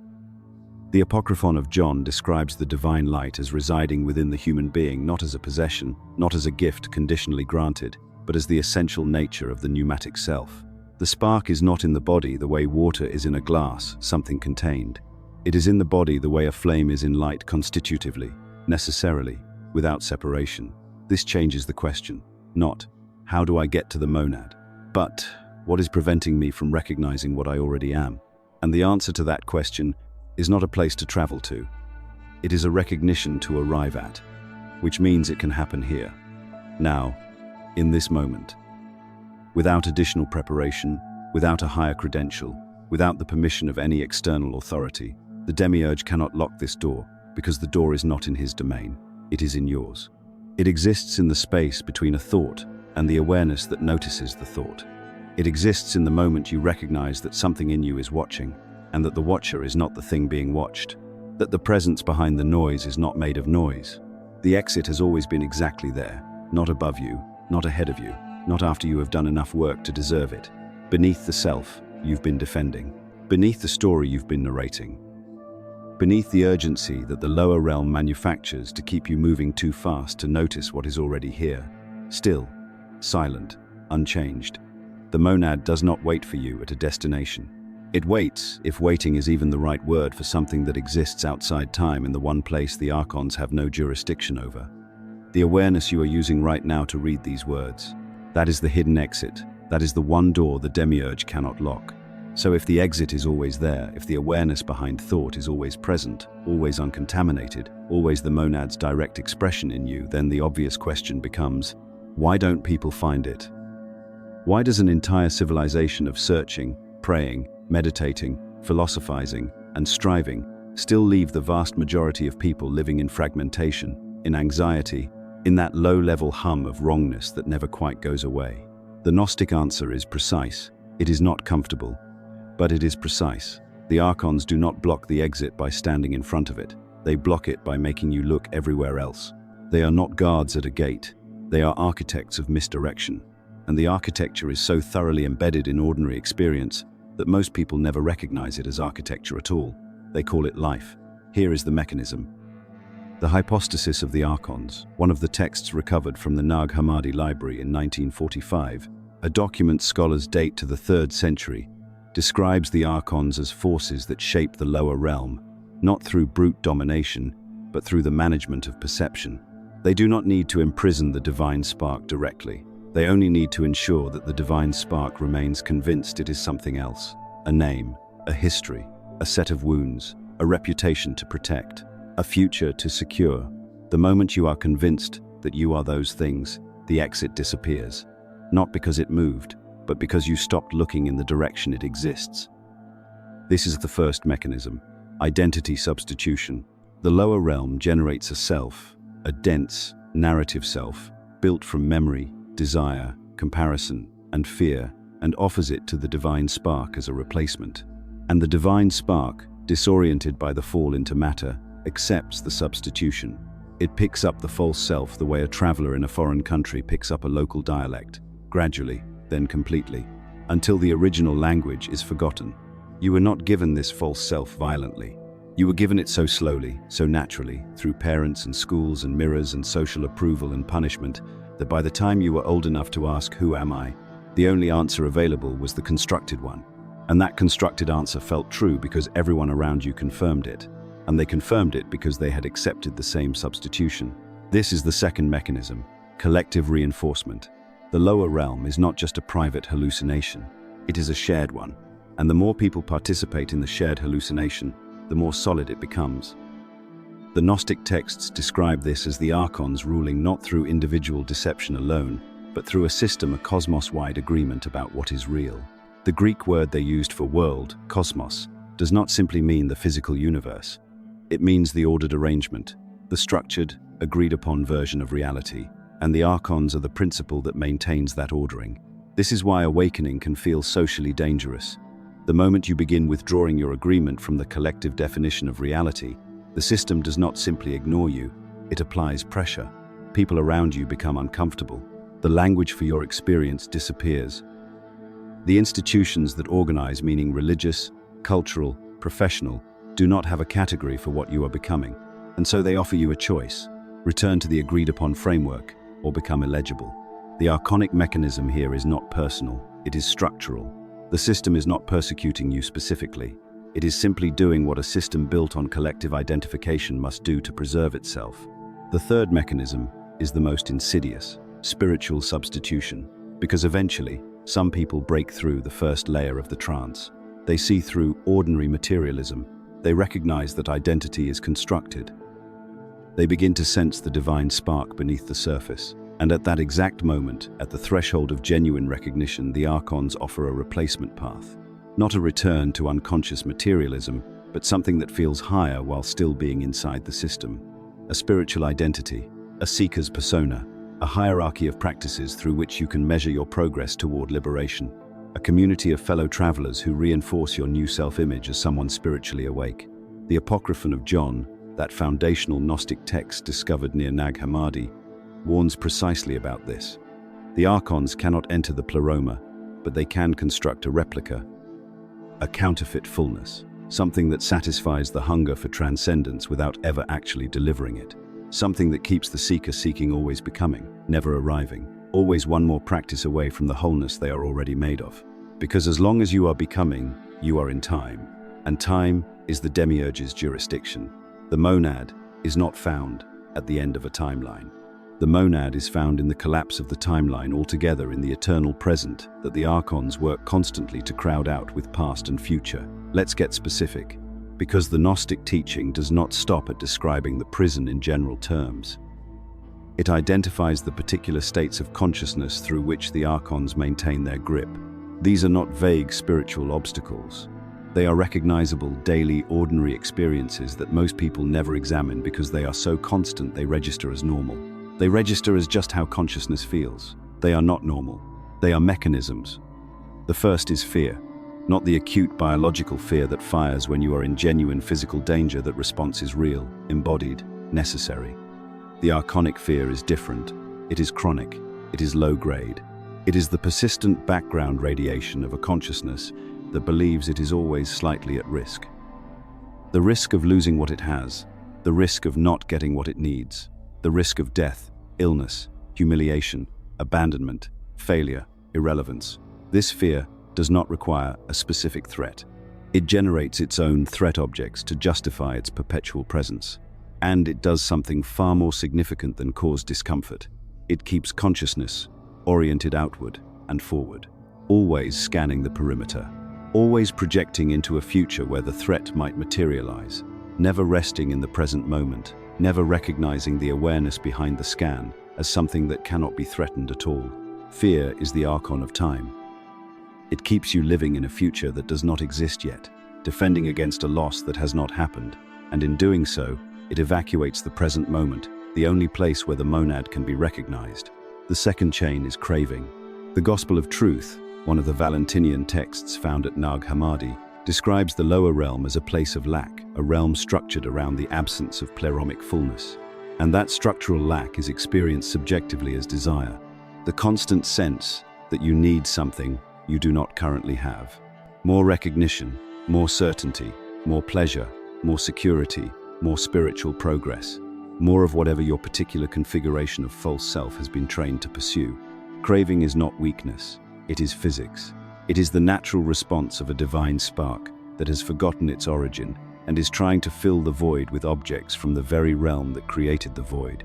Speaker 1: The Apocryphon of John describes the divine light as residing within the human being, not as a possession, not as a gift conditionally granted, but as the essential nature of the pneumatic self. The spark is not in the body the way water is in a glass, something contained. It is in the body the way a flame is in light, constitutively, necessarily, without separation. This changes the question, not, how do I get to the monad? But, what is preventing me from recognizing what I already am? And the answer to that question is not a place to travel to. It is a recognition to arrive at, which means it can happen here, now, in this moment. Without additional preparation, without a higher credential, without the permission of any external authority, the Demiurge cannot lock this door. because the door is not in his domain, it is in yours. It exists in the space between a thought and the awareness that notices the thought. It exists in the moment you recognize that something in you is watching, and that the watcher is not the thing being watched, that the presence behind the noise is not made of noise. The exit has always been exactly there, not above you, not ahead of you, not after you have done enough work to deserve it. Beneath the self you've been defending, beneath the story you've been narrating, beneath the urgency that the lower realm manufactures to keep you moving too fast to notice what is already here. Still, silent, unchanged. The monad does not wait for you at a destination. It waits, if waiting is even the right word, for something that exists outside time in the one place the archons have no jurisdiction over. The awareness you are using right now to read these words. That is the hidden exit. That is the one door the Demiurge cannot lock. So if the exit is always there, if the awareness behind thought is always present, always uncontaminated, always the monad's direct expression in you, then the obvious question becomes, why don't people find it? Why does an entire civilization of searching, praying, meditating, philosophizing, and striving still leave the vast majority of people living in fragmentation, in anxiety, in that low-level hum of wrongness that never quite goes away? The Gnostic answer is precise. It is not comfortable, but it is precise. The archons do not block the exit by standing in front of it. They block it by making you look everywhere else. They are not guards at a gate. They are architects of misdirection. And the architecture is so thoroughly embedded in ordinary experience that most people never recognize it as architecture at all. They call it life. Here is the mechanism. The hypostasis of the archons, one of the texts recovered from the Nag Hammadi library in 1945, a document scholars date to the 3rd century, describes the archons as forces that shape the lower realm, not through brute domination, but through the management of perception. They do not need to imprison the divine spark directly. They only need to ensure that the divine spark remains convinced it is something else. A name, a history, a set of wounds, a reputation to protect, a future to secure. The moment you are convinced that you are those things, the exit disappears. Not because it moved, but because you stopped looking in the direction it exists. This is the first mechanism, identity substitution. The lower realm generates a self, a dense, narrative self, built from memory, desire, comparison, and fear, and offers it to the divine spark as a replacement. And the divine spark, disoriented by the fall into matter, accepts the substitution. It picks up the false self the way a traveler in a foreign country picks up a local dialect, gradually, then completely, until the original language is forgotten. You were not given this false self violently. You were given it so slowly, so naturally, through parents and schools and mirrors and social approval and punishment, that by the time you were old enough to ask, "Who am I?" the only answer available was the constructed one. And that constructed answer felt true because everyone around you confirmed it. And they confirmed it because they had accepted the same substitution. This is the second mechanism, collective reinforcement. The lower realm is not just a private hallucination, it is a shared one. And the more people participate in the shared hallucination, the more solid it becomes. The Gnostic texts describe this as the archons ruling not through individual deception alone, but through a system, a cosmos-wide agreement about what is real. The Greek word they used for world, cosmos, does not simply mean the physical universe. It means the ordered arrangement, the structured, agreed-upon version of reality, and the archons are the principle that maintains that ordering. This is why awakening can feel socially dangerous. The moment you begin withdrawing your agreement from the collective definition of reality, the system does not simply ignore you, it applies pressure. People around you become uncomfortable. The language for your experience disappears. The institutions that organize, meaning religious, cultural, professional, do not have a category for what you are becoming, and so they offer you a choice: return to the agreed-upon framework or become illegible. The archonic mechanism here is not personal, it is structural. The system is not persecuting you specifically. It is simply doing what a system built on collective identification must do to preserve itself. The third mechanism is the most insidious, spiritual substitution, because eventually, some people break through the first layer of the trance. They see through ordinary materialism. They recognize that identity is constructed. They begin to sense the divine spark beneath the surface. And at that exact moment, at the threshold of genuine recognition, the archons offer a replacement path. Not a return to unconscious materialism, but something that feels higher while still being inside the system. A spiritual identity, a seeker's persona, a hierarchy of practices through which you can measure your progress toward liberation. A community of fellow travelers who reinforce your new self-image as someone spiritually awake. The Apocryphon of John, that foundational Gnostic text discovered near Nag Hammadi, warns precisely about this. The archons cannot enter the pleroma, but they can construct a replica, a counterfeit fullness, something that satisfies the hunger for transcendence without ever actually delivering it. Something that keeps the seeker seeking, always becoming, never arriving, always one more practice away from the wholeness they are already made of. Because as long as you are becoming, you are in time, and time is the Demiurge's jurisdiction. The monad is not found at the end of a timeline. The monad is found in the collapse of the timeline altogether, in the eternal present that the archons work constantly to crowd out with past and future. Let's get specific, because the Gnostic teaching does not stop at describing the prison in general terms. It identifies the particular states of consciousness through which the archons maintain their grip. These are not vague spiritual obstacles. They are recognizable, daily, ordinary experiences that most people never examine because they are so constant they register as normal. They register as just how consciousness feels. They are not normal. They are mechanisms. The first is fear, not the acute biological fear that fires when you are in genuine physical danger. That response is real, embodied, necessary. The archonic fear is different. It is chronic. It is low grade. It is the persistent background radiation of a consciousness that believes it is always slightly at risk. The risk of losing what it has, the risk of not getting what it needs, the risk of death, illness, humiliation, abandonment, failure, irrelevance. This fear does not require a specific threat. It generates its own threat objects to justify its perpetual presence. And it does something far more significant than cause discomfort. It keeps consciousness oriented outward and forward, always scanning the perimeter, always projecting into a future where the threat might materialize, never resting in the present moment, never recognizing the awareness behind the scan as something that cannot be threatened at all. Fear is the archon of time. It keeps you living in a future that does not exist yet, defending against a loss that has not happened, and in doing so, it evacuates the present moment, the only place where the monad can be recognized. The second chain is craving. The Gospel of Truth, one of the Valentinian texts found at Nag Hammadi, describes the lower realm as a place of lack, a realm structured around the absence of pleromic fullness. And that structural lack is experienced subjectively as desire, the constant sense that you need something you do not currently have. More recognition, more certainty, more pleasure, more security, more spiritual progress, more of whatever your particular configuration of false self has been trained to pursue. Craving is not weakness, it is physics. It is the natural response of a divine spark that has forgotten its origin and is trying to fill the void with objects from the very realm that created the void.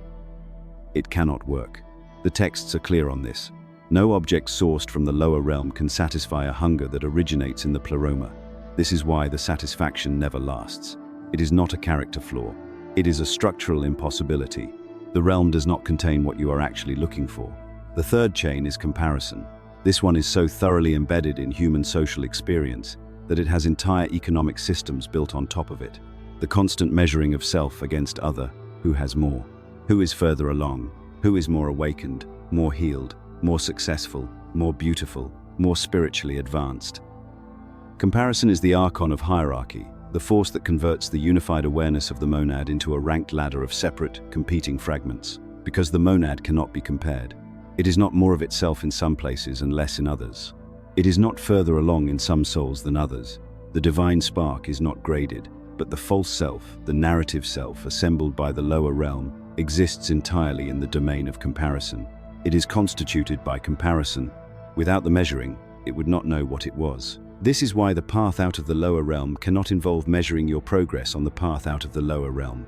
Speaker 1: It cannot work. The texts are clear on this. No object sourced from the lower realm can satisfy a hunger that originates in the pleroma. This is why the satisfaction never lasts. It is not a character flaw. It is a structural impossibility. The realm does not contain what you are actually looking for. The third chain is comparison. This one is so thoroughly embedded in human social experience that it has entire economic systems built on top of it. The constant measuring of self against other, who has more, who is further along, who is more awakened, more healed, more successful, more beautiful, more spiritually advanced. Comparison is the archon of hierarchy, the force that converts the unified awareness of the monad into a ranked ladder of separate, competing fragments. Because the monad cannot be compared. It is not more of itself in some places and less in others. It is not further along in some souls than others. The divine spark is not graded, but the false self, the narrative self assembled by the lower realm, exists entirely in the domain of comparison. It is constituted by comparison. Without the measuring, it would not know what it was. This is why the path out of the lower realm cannot involve measuring your progress on the path out of the lower realm.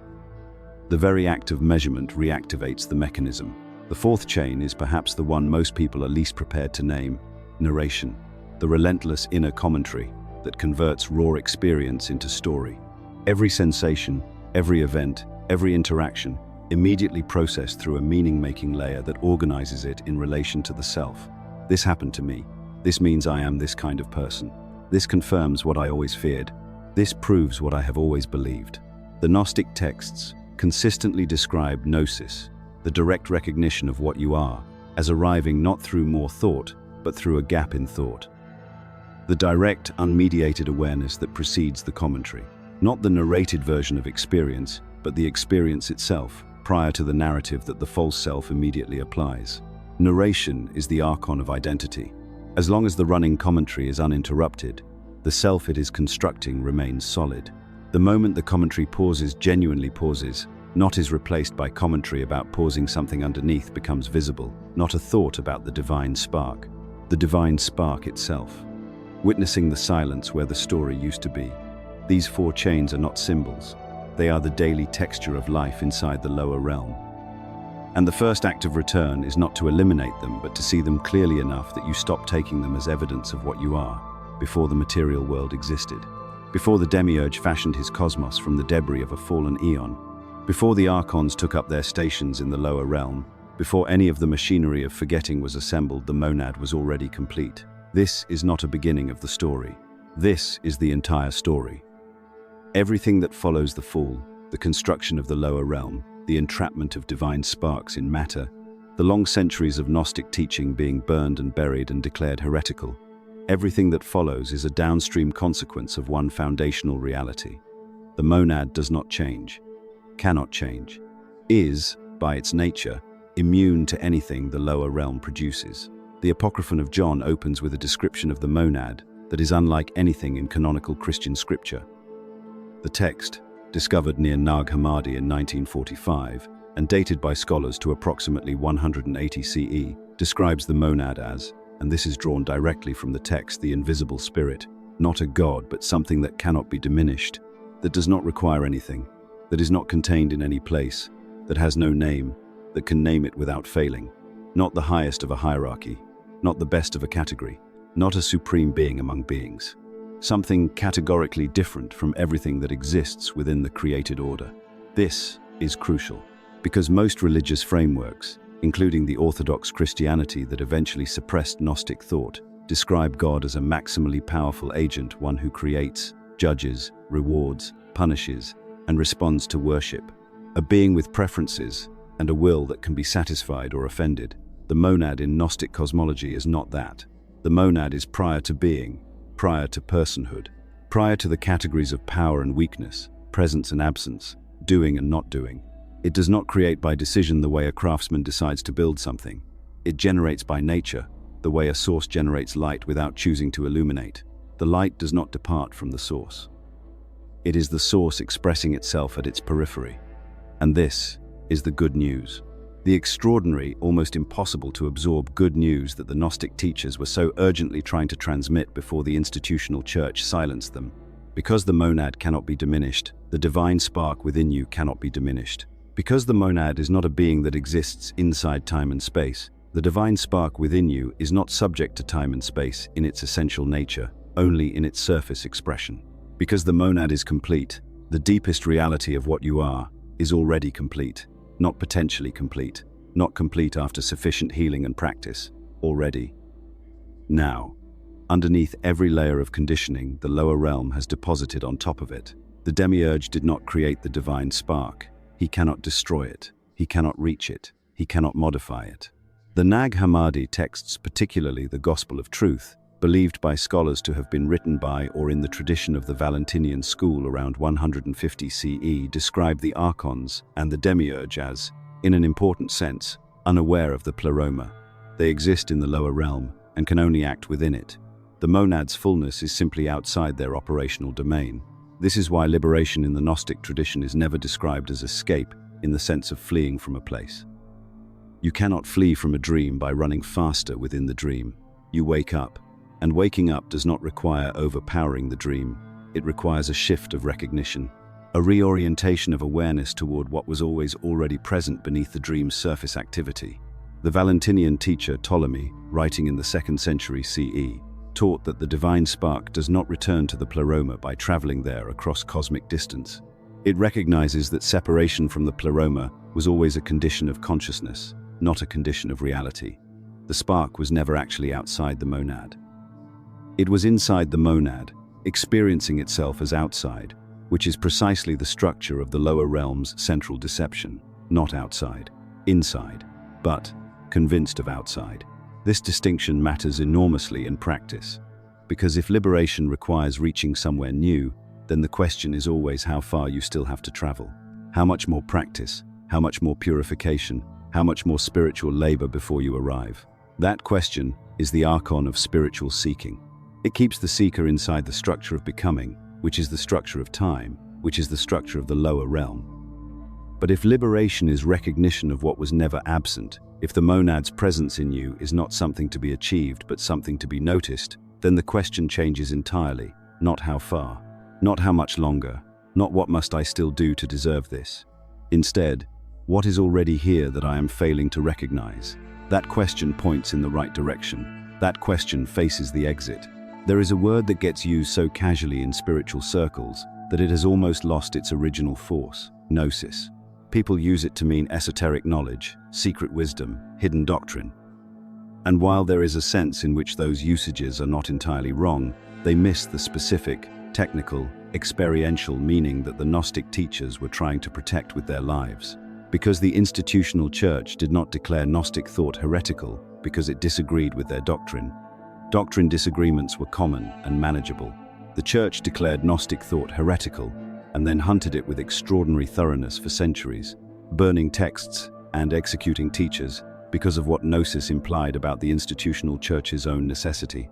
Speaker 1: The very act of measurement reactivates the mechanism. The fourth chain is perhaps the one most people are least prepared to name: narration, the relentless inner commentary that converts raw experience into story. Every sensation, every event, every interaction, immediately processed through a meaning-making layer that organizes it in relation to the self. This happened to me. This means I am this kind of person. This confirms what I always feared. This proves what I have always believed. The Gnostic texts consistently describe gnosis, the direct recognition of what you are, as arriving not through more thought, but through a gap in thought. The direct, unmediated awareness that precedes the commentary. Not the narrated version of experience, but the experience itself, prior to the narrative that the false self immediately applies. Narration is the archon of identity. As long as the running commentary is uninterrupted, the self it is constructing remains solid. The moment the commentary pauses, genuinely pauses, not is replaced by commentary about pausing something underneath becomes visible, not a thought about the divine spark. The divine spark itself. Witnessing the silence where the story used to be. These four chains are not symbols. They are the daily texture of life inside the lower realm. And the first act of return is not to eliminate them, but to see them clearly enough that you stop taking them as evidence of what you are, before the material world existed. Before the Demiurge fashioned his cosmos from the debris of a fallen eon. Before the archons took up their stations in the lower realm. Before any of the machinery of forgetting was assembled, the monad was already complete. This is not a beginning of the story. This is the entire story. Everything that follows the fall, the construction of the lower realm, the entrapment of divine sparks in matter, the long centuries of Gnostic teaching being burned and buried and declared heretical, everything that follows is a downstream consequence of one foundational reality. The monad does not change, cannot change, is, by its nature, immune to anything the lower realm produces. The Apocryphon of John opens with a description of the monad that is unlike anything in canonical Christian scripture. The text, discovered near Nag Hammadi in 1945 and dated by scholars to approximately 180 CE, describes the monad as, and this is drawn directly from the text, the invisible spirit, not a god but something that cannot be diminished, that does not require anything, that is not contained in any place, that has no name, that can name it without failing, not the highest of a hierarchy, not the best of a category, not a supreme being among beings. Something categorically different from everything that exists within the created order. This is crucial, because most religious frameworks, including the Orthodox Christianity that eventually suppressed Gnostic thought, describe God as a maximally powerful agent, one who creates, judges, rewards, punishes, and responds to worship. A being with preferences and a will that can be satisfied or offended. The monad in Gnostic cosmology is not that. The monad is prior to being, prior to personhood, prior to the categories of power and weakness, presence and absence, doing and not doing. It does not create by decision the way a craftsman decides to build something. It generates by nature, the way a source generates light without choosing to illuminate. The light does not depart from the source. It is the source expressing itself at its periphery. And this is the good news. The extraordinary, almost impossible to absorb good news that the Gnostic teachers were so urgently trying to transmit before the institutional church silenced them. Because the monad cannot be diminished, the divine spark within you cannot be diminished. Because the monad is not a being that exists inside time and space, the divine spark within you is not subject to time and space in its essential nature, only in its surface expression. Because the monad is complete, the deepest reality of what you are is already complete. Not potentially complete, not complete after sufficient healing and practice, already. Now, underneath every layer of conditioning the lower realm has deposited on top of it. The Demiurge did not create the divine spark. He cannot destroy it. He cannot reach it. He cannot modify it. The Nag Hammadi texts, particularly the Gospel of Truth, believed by scholars to have been written by or in the tradition of the Valentinian school around 150 CE, describe the archons and the Demiurge as, in an important sense, unaware of the pleroma. They exist in the lower realm and can only act within it. The monad's fullness is simply outside their operational domain. This is why liberation in the Gnostic tradition is never described as escape in the sense of fleeing from a place. You cannot flee from a dream by running faster within the dream. You wake up. And waking up does not require overpowering the dream. It requires a shift of recognition, a reorientation of awareness toward what was always already present beneath the dream's surface activity. The Valentinian teacher Ptolemy, writing in the 2nd century CE, taught that the divine spark does not return to the pleroma by traveling there across cosmic distance. It recognizes that separation from the pleroma was always a condition of consciousness, not a condition of reality. The spark was never actually outside the monad. It was inside the monad, experiencing itself as outside, which is precisely the structure of the lower realm's central deception, not outside, inside, but convinced of outside. This distinction matters enormously in practice, because if liberation requires reaching somewhere new, then the question is always how far you still have to travel. How much more practice, how much more purification, how much more spiritual labor before you arrive? That question is the archon of spiritual seeking. It keeps the seeker inside the structure of becoming, which is the structure of time, which is the structure of the lower realm. But if liberation is recognition of what was never absent, if the monad's presence in you is not something to be achieved but something to be noticed, then the question changes entirely, not how far, not how much longer, not what must I still do to deserve this. Instead, what is already here that I am failing to recognize? That question points in the right direction. That question faces the exit. There is a word that gets used so casually in spiritual circles that it has almost lost its original force: gnosis. People use it to mean esoteric knowledge, secret wisdom, hidden doctrine. And while there is a sense in which those usages are not entirely wrong, they miss the specific, technical, experiential meaning that the Gnostic teachers were trying to protect with their lives. Because the institutional church did not declare Gnostic thought heretical because it disagreed with their doctrine. Doctrine disagreements were common and manageable. The church declared Gnostic thought heretical and then hunted it with extraordinary thoroughness for centuries, burning texts and executing teachers because of what gnosis implied about the institutional church's own necessity.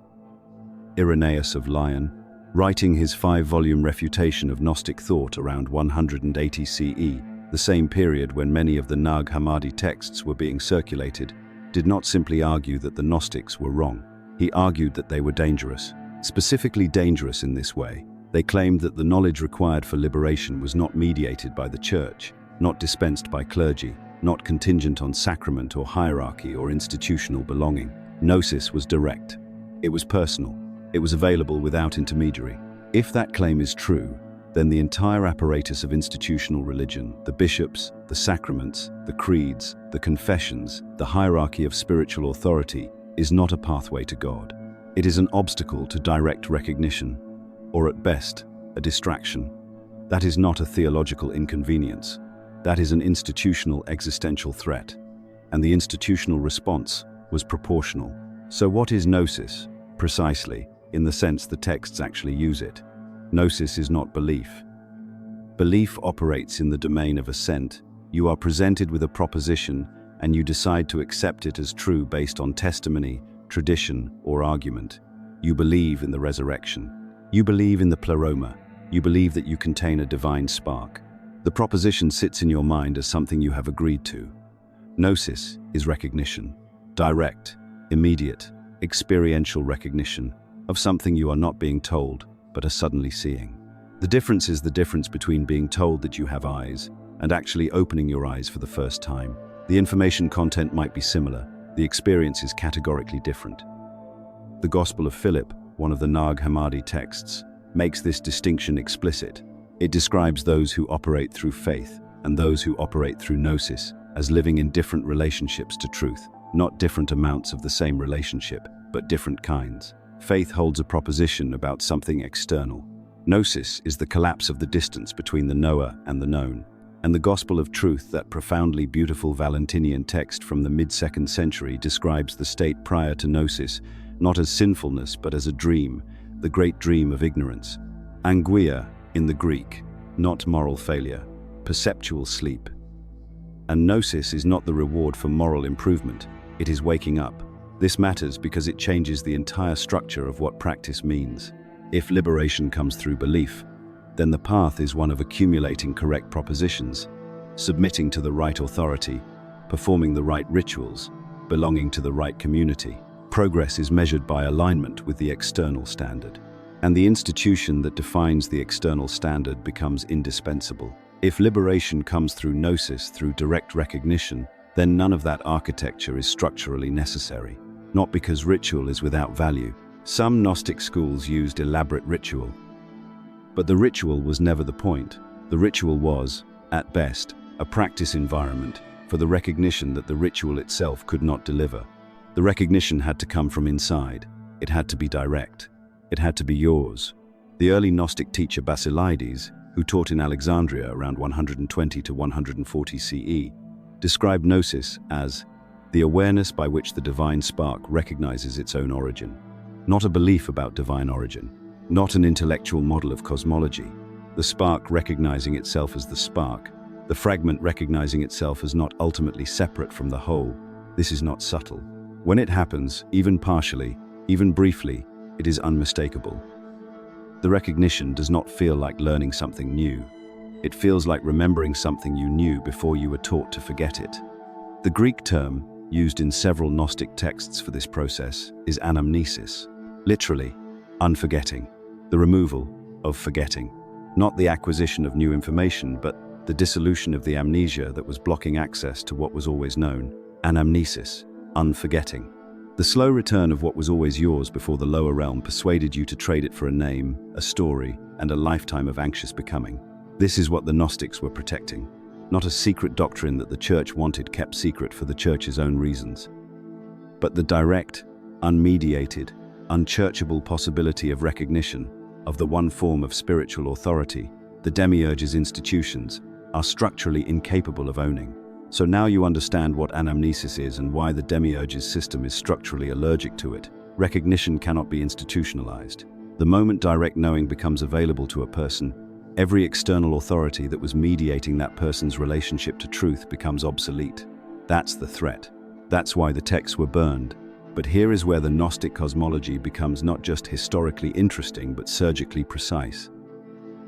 Speaker 1: Irenaeus of Lyon, writing his 5-volume refutation of Gnostic thought around 180 CE, the same period when many of the Nag Hammadi texts were being circulated, did not simply argue that the Gnostics were wrong. He argued that they were dangerous. Specifically dangerous in this way, they claimed that the knowledge required for liberation was not mediated by the church, not dispensed by clergy, not contingent on sacrament or hierarchy or institutional belonging. Gnosis was direct. It was personal. It was available without intermediary. If that claim is true, then the entire apparatus of institutional religion, the bishops, the sacraments, the creeds, the confessions, the hierarchy of spiritual authority, is not a pathway to God. It is an obstacle to direct recognition, or at best, a distraction. That is not a theological inconvenience. That is an institutional existential threat, and the institutional response was proportional. So what is gnosis? Precisely, in the sense the texts actually use it. Gnosis is not belief. Belief operates in the domain of assent. You are presented with a proposition and you decide to accept it as true based on testimony, tradition, or argument. You believe in the resurrection. You believe in the pleroma. You believe that you contain a divine spark. The proposition sits in your mind as something you have agreed to. Gnosis is recognition, direct, immediate, experiential recognition of something you are not being told, but are suddenly seeing. The difference is the difference between being told that you have eyes and actually opening your eyes for the first time. The information content might be similar, the experience is categorically different. The Gospel of Philip, one of the Nag Hammadi texts, makes this distinction explicit. It describes those who operate through faith and those who operate through gnosis as living in different relationships to truth, not different amounts of the same relationship, but different kinds. Faith holds a proposition about something external. Gnosis is the collapse of the distance between the knower and the known. And the Gospel of Truth, that profoundly beautiful Valentinian text from the mid-2nd century, describes the state prior to gnosis, not as sinfulness but as a dream, the great dream of ignorance. Anguia in the Greek, not moral failure, perceptual sleep. And gnosis is not the reward for moral improvement, it is waking up. This matters because it changes the entire structure of what practice means. If liberation comes through belief, then the path is one of accumulating correct propositions, submitting to the right authority, performing the right rituals, belonging to the right community. Progress is measured by alignment with the external standard, and the institution that defines the external standard becomes indispensable. If liberation comes through gnosis, through direct recognition, then none of that architecture is structurally necessary. Not because ritual is without value. Some Gnostic schools used elaborate ritual, but the ritual was never the point. The ritual was, at best, a practice environment for the recognition that the ritual itself could not deliver. The recognition had to come from inside. It had to be direct. It had to be yours. The early Gnostic teacher Basilides, who taught in Alexandria around 120 to 140 CE, described Gnosis as the awareness by which the divine spark recognizes its own origin. Not a belief about divine origin, not an intellectual model of cosmology. The spark recognizing itself as the spark, the fragment recognizing itself as not ultimately separate from the whole. This is not subtle. When it happens, even partially, even briefly, it is unmistakable. The recognition does not feel like learning something new. It feels like remembering something you knew before you were taught to forget it. The Greek term, used in several Gnostic texts for this process, is anamnesis, literally, unforgetting, the removal of forgetting. Not the acquisition of new information, but the dissolution of the amnesia that was blocking access to what was always known. Anamnesis, unforgetting. The slow return of what was always yours before the lower realm persuaded you to trade it for a name, a story, and a lifetime of anxious becoming. This is what the Gnostics were protecting. Not a secret doctrine that the church wanted kept secret for the church's own reasons, but the direct, unmediated, unchurchable possibility of recognition of the one form of spiritual authority the Demiurge's institutions are structurally incapable of owning. So now you understand what anamnesis is and why the Demiurge's system is structurally allergic to it. Recognition cannot be institutionalized. The moment direct knowing becomes available to a person, every external authority that was mediating that person's relationship to truth becomes obsolete. That's the threat. That's why the texts were burned. But here is where the Gnostic cosmology becomes not just historically interesting but surgically precise.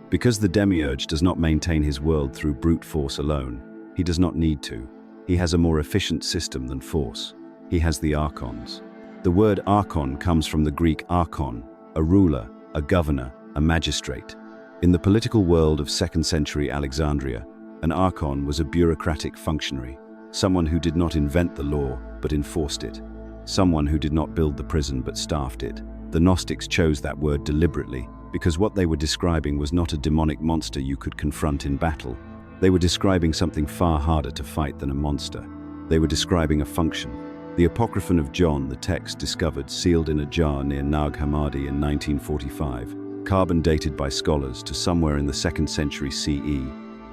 Speaker 1: Because the Demiurge does not maintain his world through brute force alone, he does not need to. He has a more efficient system than force. He has the archons. The word archon comes from the Greek archon, a ruler, a governor, a magistrate. In the political world of 2nd century Alexandria, an archon was a bureaucratic functionary, someone who did not invent the law but enforced it, someone who did not build the prison but staffed it. The Gnostics chose that word deliberately because what they were describing was not a demonic monster you could confront in battle. They were describing something far harder to fight than a monster. They were describing a function. The Apocryphon of John, the text discovered sealed in a jar near Nag Hammadi in 1945, carbon dated by scholars to somewhere in the 2nd century CE,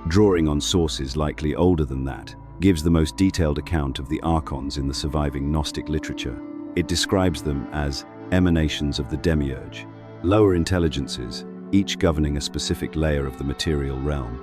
Speaker 1: drawing on sources likely older than that, gives the most detailed account of the archons in the surviving Gnostic literature. It describes them as emanations of the Demiurge, lower intelligences, each governing a specific layer of the material realm,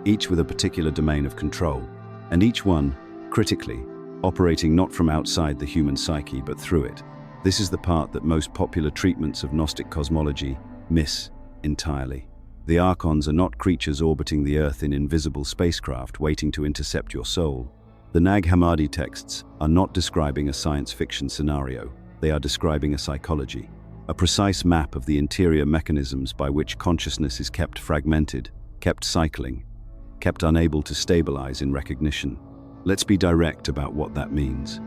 Speaker 1: each with a particular domain of control, and each one, critically, operating not from outside the human psyche but through it. This is the part that most popular treatments of Gnostic cosmology miss entirely. The archons are not creatures orbiting the earth in invisible spacecraft waiting to intercept your soul. The Nag Hammadi texts are not describing a science fiction scenario. They are describing a psychology, a precise map of the interior mechanisms by which consciousness is kept fragmented, kept cycling, kept unable to stabilize in recognition. Let's be direct about what that means.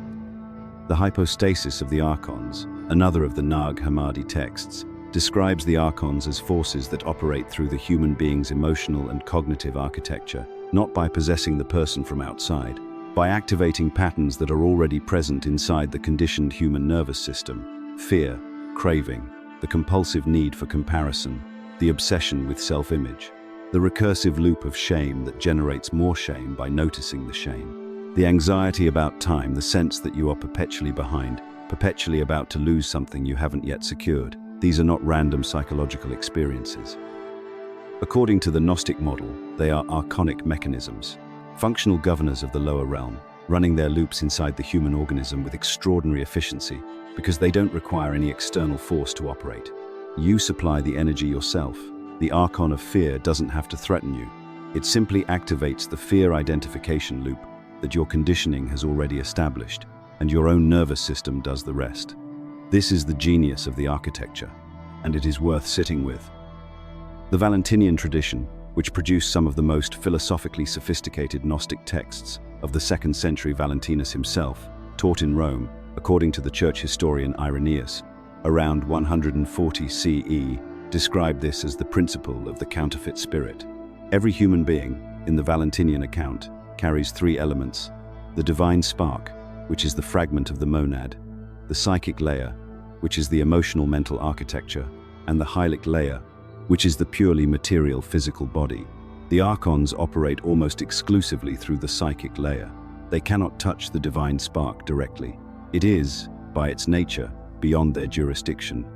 Speaker 1: The hypostasis of the archons, another of the Nag Hammadi texts, describes the archons as forces that operate through the human being's emotional and cognitive architecture, not by possessing the person from outside, by activating patterns that are already present inside the conditioned human nervous system: fear, craving, the compulsive need for comparison, the obsession with self-image, the recursive loop of shame that generates more shame by noticing the shame, the anxiety about time, the sense that you are perpetually behind, perpetually about to lose something you haven't yet secured. These are not random psychological experiences. According to the Gnostic model, they are archonic mechanisms, functional governors of the lower realm, running their loops inside the human organism with extraordinary efficiency because they don't require any external force to operate. You supply the energy yourself. The archon of fear doesn't have to threaten you. It simply activates the fear identification loop that your conditioning has already established, and your own nervous system does the rest. This is the genius of the architecture, and it is worth sitting with. The Valentinian tradition, which produced some of the most philosophically sophisticated Gnostic texts of the 2nd century Valentinus himself, taught in Rome, according to the church historian Irenaeus, around 140 CE, described this as the principle of the counterfeit spirit. Every human being, in the Valentinian account, carries three elements: the divine spark, which is the fragment of the monad, the psychic layer, which is the emotional mental architecture, and the hylic layer, which is the purely material physical body. The archons operate almost exclusively through the psychic layer. They cannot touch the divine spark directly. It is, by its nature, beyond their jurisdiction.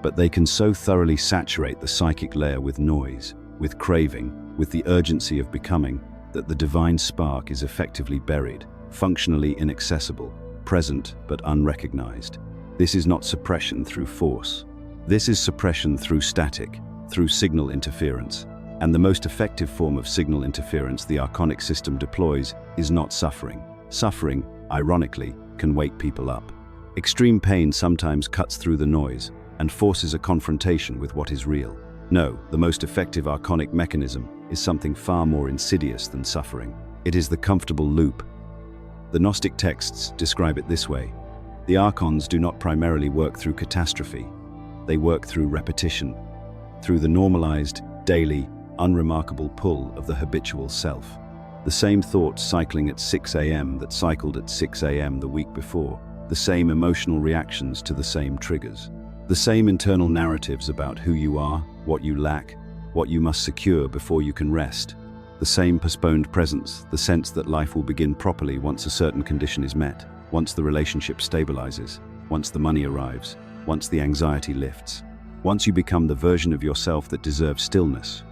Speaker 1: But they can so thoroughly saturate the psychic layer with noise, with craving, with the urgency of becoming, that the divine spark is effectively buried, functionally inaccessible, present but unrecognized. This is not suppression through force. This is suppression through static, through signal interference. And the most effective form of signal interference the archonic system deploys is not suffering. Suffering, ironically, can wake people up. Extreme pain sometimes cuts through the noise and forces a confrontation with what is real. No, the most effective archonic mechanism is something far more insidious than suffering. It is the comfortable loop. The Gnostic texts describe it this way. The archons do not primarily work through catastrophe. They work through repetition, through the normalized, daily, unremarkable pull of the habitual self. The same thoughts cycling at 6 a.m. that cycled at 6 a.m. the week before. The same emotional reactions to the same triggers. The same internal narratives about who you are, what you lack, what you must secure before you can rest. The same postponed presence, the sense that life will begin properly once a certain condition is met, once the relationship stabilizes, once the money arrives, once the anxiety lifts, once you become the version of yourself that deserves stillness.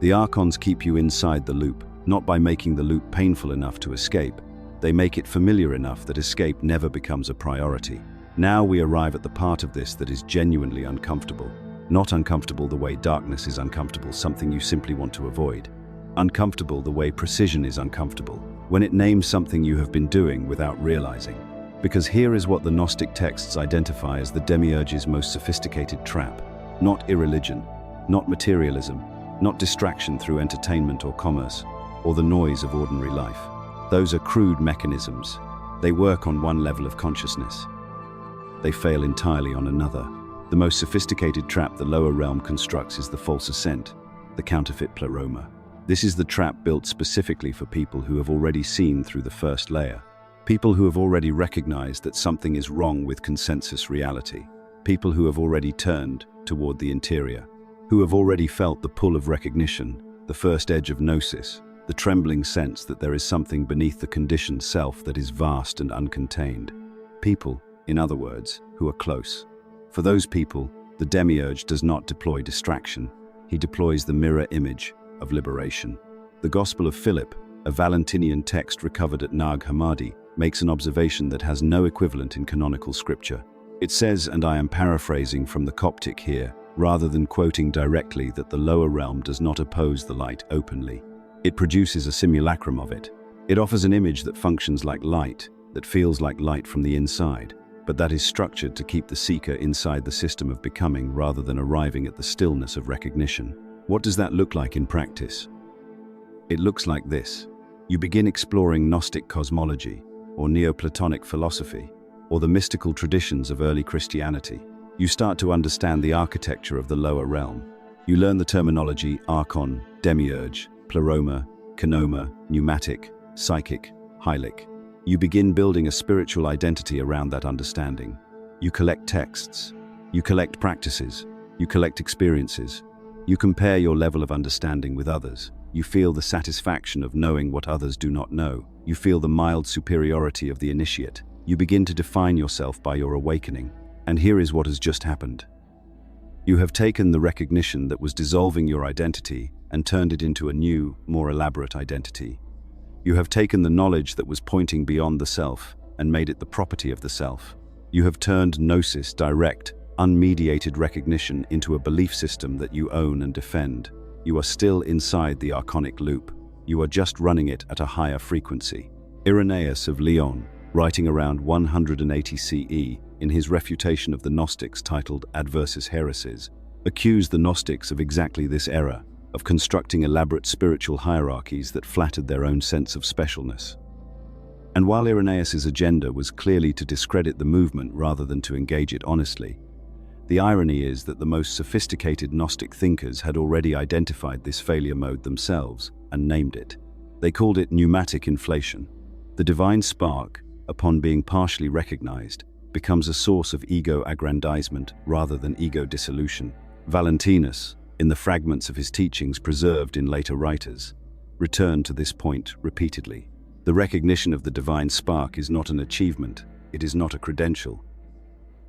Speaker 1: The archons keep you inside the loop, not by making the loop painful enough to escape. They make it familiar enough that escape never becomes a priority. Now we arrive at the part of this that is genuinely uncomfortable. Not uncomfortable the way darkness is uncomfortable, something you simply want to avoid. Uncomfortable the way precision is uncomfortable, when it names something you have been doing without realizing. Because here is what the Gnostic texts identify as the Demiurge's most sophisticated trap. Not irreligion, not materialism, not distraction through entertainment or commerce, or the noise of ordinary life. Those are crude mechanisms. They work on one level of consciousness. They fail entirely on another. The most sophisticated trap the lower realm constructs is the false ascent, the counterfeit pleroma. This is the trap built specifically for people who have already seen through the first layer. People who have already recognized that something is wrong with consensus reality. People who have already turned toward the interior. Who have already felt the pull of recognition, the first edge of gnosis, the trembling sense that there is something beneath the conditioned self that is vast and uncontained. People, in other words, who are close. For those people, the Demiurge does not deploy distraction. He deploys the mirror image of liberation. The Gospel of Philip, a Valentinian text recovered at Nag Hammadi, makes an observation that has no equivalent in canonical scripture. It says, and I am paraphrasing from the Coptic here, rather than quoting directly, that the lower realm does not oppose the light openly. It produces a simulacrum of it. It offers an image that functions like light, that feels like light from the inside, but that is structured to keep the seeker inside the system of becoming rather than arriving at the stillness of recognition. What does that look like in practice? It looks like this. You begin exploring Gnostic cosmology, or Neoplatonic philosophy, or the mystical traditions of early Christianity. You start to understand the architecture of the lower realm. You learn the terminology archon, demiurge, pleroma, kenoma, pneumatic, psychic, hylic. You begin building a spiritual identity around that understanding. You collect texts. You collect practices. You collect experiences. You compare your level of understanding with others. You feel the satisfaction of knowing what others do not know. You feel the mild superiority of the initiate. You begin to define yourself by your awakening. And here is what has just happened. You have taken the recognition that was dissolving your identity and turned it into a new, more elaborate identity. You have taken the knowledge that was pointing beyond the self and made it the property of the self. You have turned gnosis, direct, unmediated recognition, into a belief system that you own and defend. You are still inside the archonic loop. You are just running it at a higher frequency. Irenaeus of Lyon, writing around 180 CE, in his refutation of the Gnostics titled Adversus Heresies, accused the Gnostics of exactly this error, of constructing elaborate spiritual hierarchies that flattered their own sense of specialness. And while Irenaeus's agenda was clearly to discredit the movement rather than to engage it honestly, the irony is that the most sophisticated Gnostic thinkers had already identified this failure mode themselves and named it. They called it pneumatic inflation. The divine spark, upon being partially recognized, becomes a source of ego aggrandizement rather than ego dissolution. Valentinus, in the fragments of his teachings preserved in later writers, returned to this point repeatedly. The recognition of the divine spark is not an achievement, it is not a credential.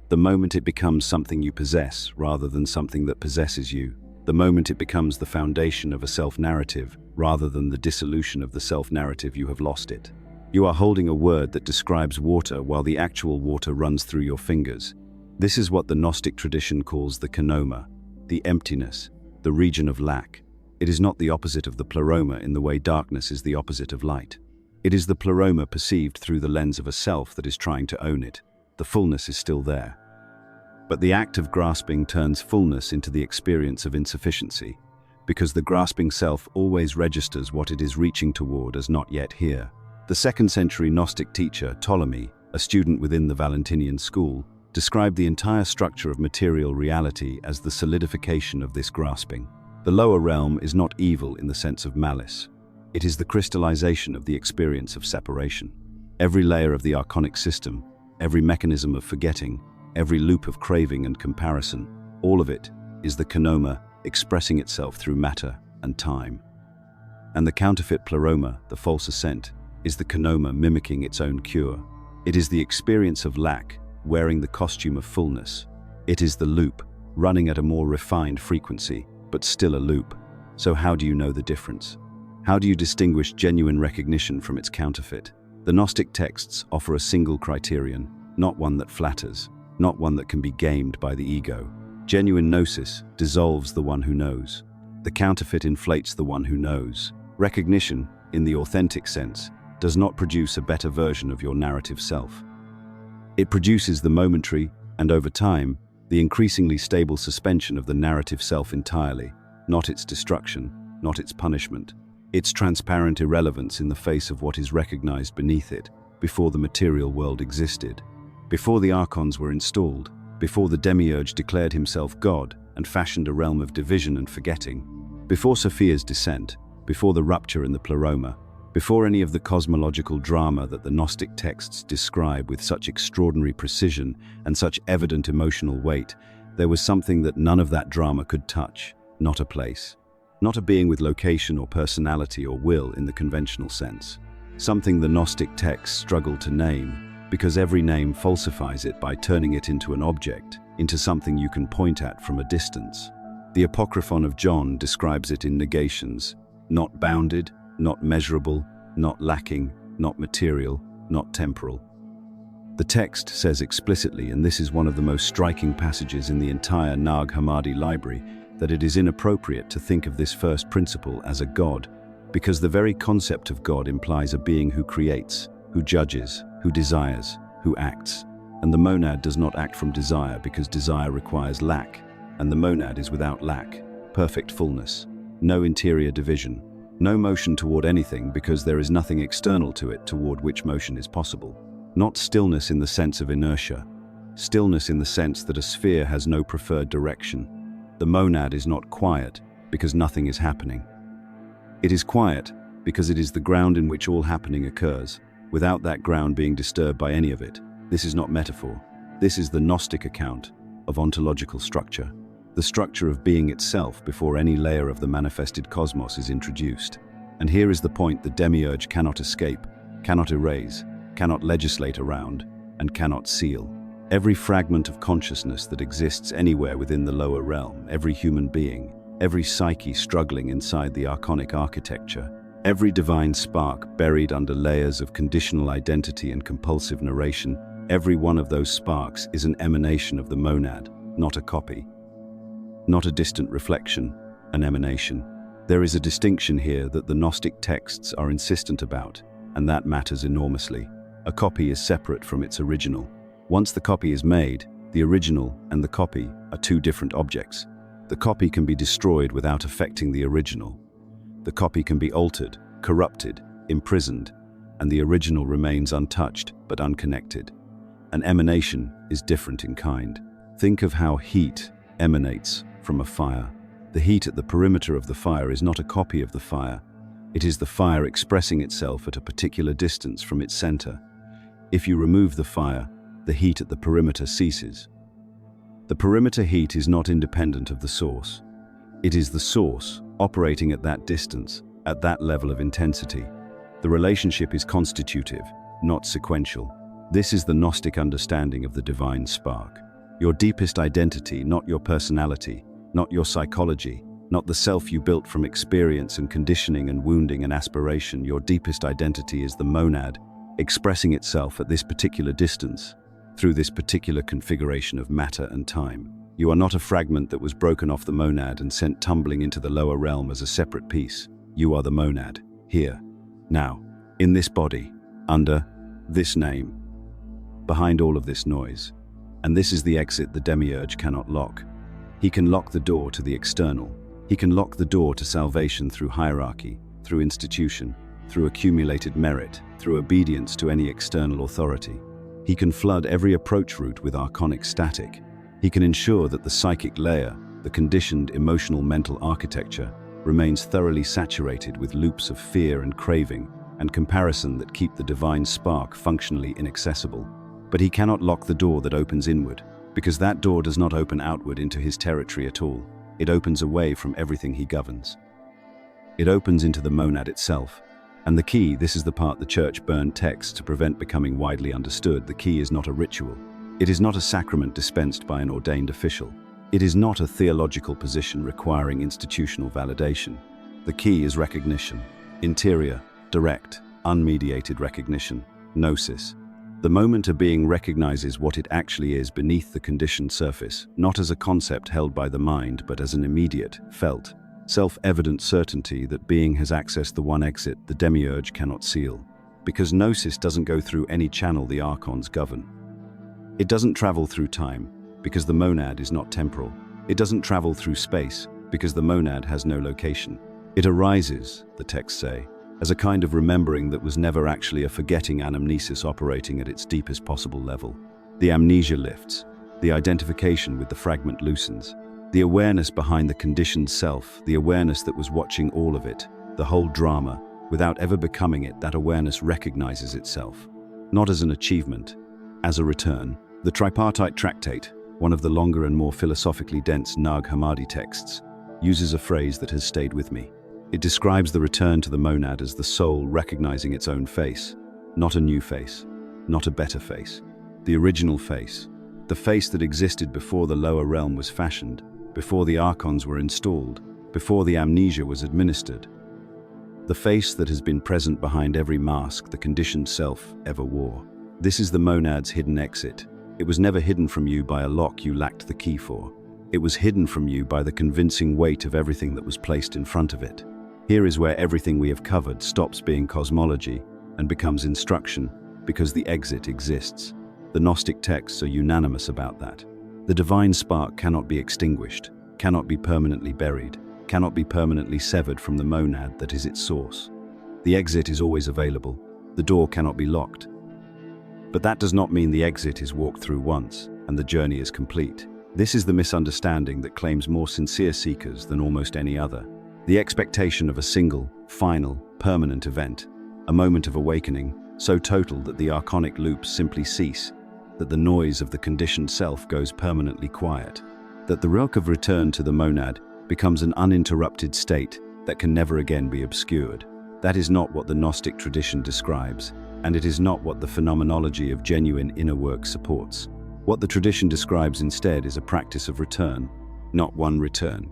Speaker 1: The moment it becomes something you possess rather than something that possesses you, the moment it becomes the foundation of a self-narrative rather than the dissolution of the self-narrative, you have lost it. You are holding a word that describes water while the actual water runs through your fingers. This is what the Gnostic tradition calls the kenoma, the emptiness, the region of lack. It is not the opposite of the pleroma in the way darkness is the opposite of light. It is the pleroma perceived through the lens of a self that is trying to own it. The fullness is still there. But the act of grasping turns fullness into the experience of insufficiency, because the grasping self always registers what it is reaching toward as not yet here. The 2nd century Gnostic teacher, Ptolemy, a student within the Valentinian school, described the entire structure of material reality as the solidification of this grasping. The lower realm is not evil in the sense of malice. It is the crystallization of the experience of separation. Every layer of the archonic system, every mechanism of forgetting, every loop of craving and comparison, all of it is the kenoma expressing itself through matter and time. And the counterfeit pleroma, the false ascent, is the kenoma mimicking its own cure. It is the experience of lack, wearing the costume of fullness. It is the loop, running at a more refined frequency, but still a loop. So how do you know the difference? How do you distinguish genuine recognition from its counterfeit? The Gnostic texts offer a single criterion, not one that flatters, not one that can be gamed by the ego. Genuine gnosis dissolves the one who knows. The counterfeit inflates the one who knows. Recognition, in the authentic sense, does not produce a better version of your narrative self. It produces the momentary, and over time, the increasingly stable suspension of the narrative self entirely, not its destruction, not its punishment, its transparent irrelevance in the face of what is recognized beneath it, before the material world existed, before the archons were installed, before the Demiurge declared himself God and fashioned a realm of division and forgetting, before Sophia's descent, before the rupture in the pleroma, before any of the cosmological drama that the Gnostic texts describe with such extraordinary precision and such evident emotional weight, there was something that none of that drama could touch, not a place, not a being with location or personality or will in the conventional sense. Something the Gnostic texts struggle to name, because every name falsifies it by turning it into an object, into something you can point at from a distance. The Apocryphon of John describes it in negations: not bounded, not measurable, not lacking, not material, not temporal. The text says explicitly, and this is one of the most striking passages in the entire Nag Hammadi library, that it is inappropriate to think of this first principle as a god, because the very concept of God implies a being who creates, who judges, who desires, who acts. And the monad does not act from desire, because desire requires lack, and the monad is without lack, perfect fullness, no interior division, no motion toward anything, because there is nothing external to it toward which motion is possible. Not stillness in the sense of inertia, stillness in the sense that a sphere has no preferred direction. The monad is not quiet because nothing is happening. It is quiet because it is the ground in which all happening occurs, without that ground being disturbed by any of it. This is not metaphor. This is the Gnostic account of ontological structure, the structure of being itself before any layer of the manifested cosmos is introduced. And here is the point the Demiurge cannot escape, cannot erase, cannot legislate around, and cannot seal. Every fragment of consciousness that exists anywhere within the lower realm, every human being, every psyche struggling inside the archonic architecture, every divine spark buried under layers of conditional identity and compulsive narration, every one of those sparks is an emanation of the monad, not a copy. Not a distant reflection, an emanation. There is a distinction here that the Gnostic texts are insistent about, and that matters enormously. A copy is separate from its original. Once the copy is made, the original and the copy are two different objects. The copy can be destroyed without affecting the original. The copy can be altered, corrupted, imprisoned, and the original remains untouched but unconnected. An emanation is different in kind. Think of how heat emanates from a fire. The heat at the perimeter of the fire is not a copy of the fire. It is the fire expressing itself at a particular distance from its center. If you remove the fire, the heat at the perimeter ceases. The perimeter heat is not independent of the source. It is the source, operating at that distance, at that level of intensity. The relationship is constitutive, not sequential. This is the Gnostic understanding of the divine spark. Your deepest identity, not your personality, not your psychology, not the self you built from experience and conditioning and wounding and aspiration. Your deepest identity is the monad, expressing itself at this particular distance, through this particular configuration of matter and time. You are not a fragment that was broken off the monad and sent tumbling into the lower realm as a separate piece. You are the monad, here, now, in this body, under this name, behind all of this noise. And this is the exit the Demiurge cannot lock. He can lock the door to the external. He can lock the door to salvation through hierarchy, through institution, through accumulated merit, through obedience to any external authority. He can flood every approach route with archonic static. He can ensure that the psychic layer, the conditioned emotional mental architecture, remains thoroughly saturated with loops of fear and craving and comparison that keep the divine spark functionally inaccessible. But he cannot lock the door that opens inward, because that door does not open outward into his territory at all. It opens away from everything he governs. It opens into the monad itself. And the key, this is the part the church burned texts to prevent becoming widely understood. The key is not a ritual. It is not a sacrament dispensed by an ordained official. It is not a theological position requiring institutional validation. The key is recognition. Interior, direct, unmediated recognition. Gnosis. The moment a being recognizes what it actually is beneath the conditioned surface, not as a concept held by the mind, but as an immediate, felt, self-evident certainty that being has accessed the one exit the Demiurge cannot seal. Because Gnosis doesn't go through any channel the archons govern. It doesn't travel through time, because the monad is not temporal. It doesn't travel through space, because the monad has no location. It arises, the texts say, as a kind of remembering that was never actually a forgetting anamnesis operating at its deepest possible level. The amnesia lifts, the identification with the fragment loosens, the awareness behind the conditioned self, the awareness that was watching all of it, the whole drama, without ever becoming it. That awareness recognizes itself, not as an achievement, as a return. The tripartite tractate, one of the longer and more philosophically dense Nag Hammadi texts, uses a phrase that has stayed with me. It describes the return to the monad as the soul recognizing its own face, not a new face, not a better face. The original face, the face that existed before the lower realm was fashioned, before the archons were installed, before the amnesia was administered. The face that has been present behind every mask the conditioned self ever wore. This is the monad's hidden exit. It was never hidden from you by a lock you lacked the key for. It was hidden from you by the convincing weight of everything that was placed in front of it. Here is where everything we have covered stops being cosmology and becomes instruction, because the exit exists. The Gnostic texts are unanimous about that. The divine spark cannot be extinguished, cannot be permanently buried, cannot be permanently severed from the monad that is its source. The exit is always available. The door cannot be locked. But that does not mean the exit is walked through once and the journey is complete. This is the misunderstanding that claims more sincere seekers than almost any other. The expectation of a single, final, permanent event, a moment of awakening, so total that the archonic loops simply cease, that the noise of the conditioned self goes permanently quiet, that the rock of return to the monad becomes an uninterrupted state that can never again be obscured. That is not what the Gnostic tradition describes, and it is not what the phenomenology of genuine inner work supports. What the tradition describes instead is a practice of return, not one return.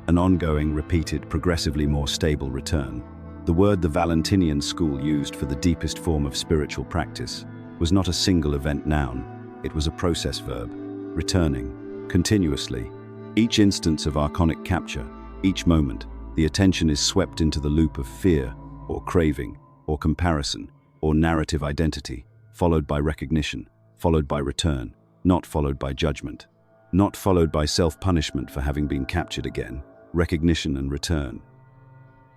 Speaker 1: An ongoing, repeated, progressively more stable return. The word the Valentinian school used for the deepest form of spiritual practice was not a single event noun, it was a process verb, returning, continuously. Each instance of archonic capture, each moment, the attention is swept into the loop of fear, or craving, or comparison, or narrative identity, followed by recognition, followed by return, not followed by judgment, not followed by self-punishment for having been captured again, recognition and return.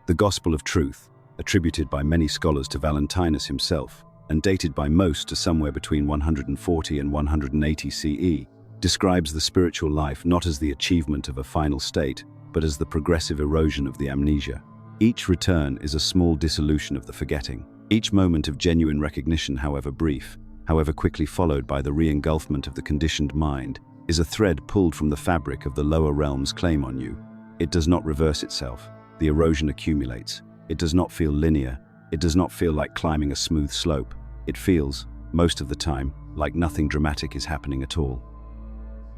Speaker 1: The Gospel of Truth, attributed by many scholars to Valentinus himself, and dated by most to somewhere between 140 and 180 CE, describes the spiritual life not as the achievement of a final state, but as the progressive erosion of the amnesia. Each return is a small dissolution of the forgetting. Each moment of genuine recognition, however brief, however quickly followed by the re-engulfment of the conditioned mind, is a thread pulled from the fabric of the lower realm's claim on you. It does not reverse itself. The erosion accumulates. It does not feel linear. It does not feel like climbing a smooth slope. It feels, most of the time, like nothing dramatic is happening at all.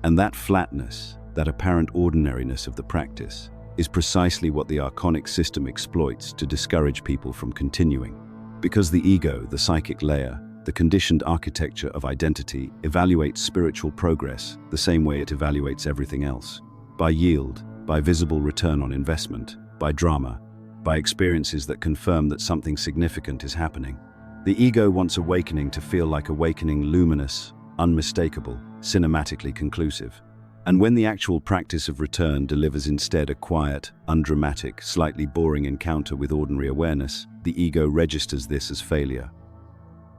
Speaker 1: And that flatness, that apparent ordinariness of the practice, is precisely what the archonic system exploits to discourage people from continuing. Because the ego, the psychic layer, the conditioned architecture of identity, evaluates spiritual progress the same way it evaluates everything else. By yield, by visible return on investment, by drama, by experiences that confirm that something significant is happening. The ego wants awakening to feel like awakening, luminous, unmistakable, cinematically conclusive. And when the actual practice of return delivers instead a quiet, undramatic, slightly boring encounter with ordinary awareness, the ego registers this as failure,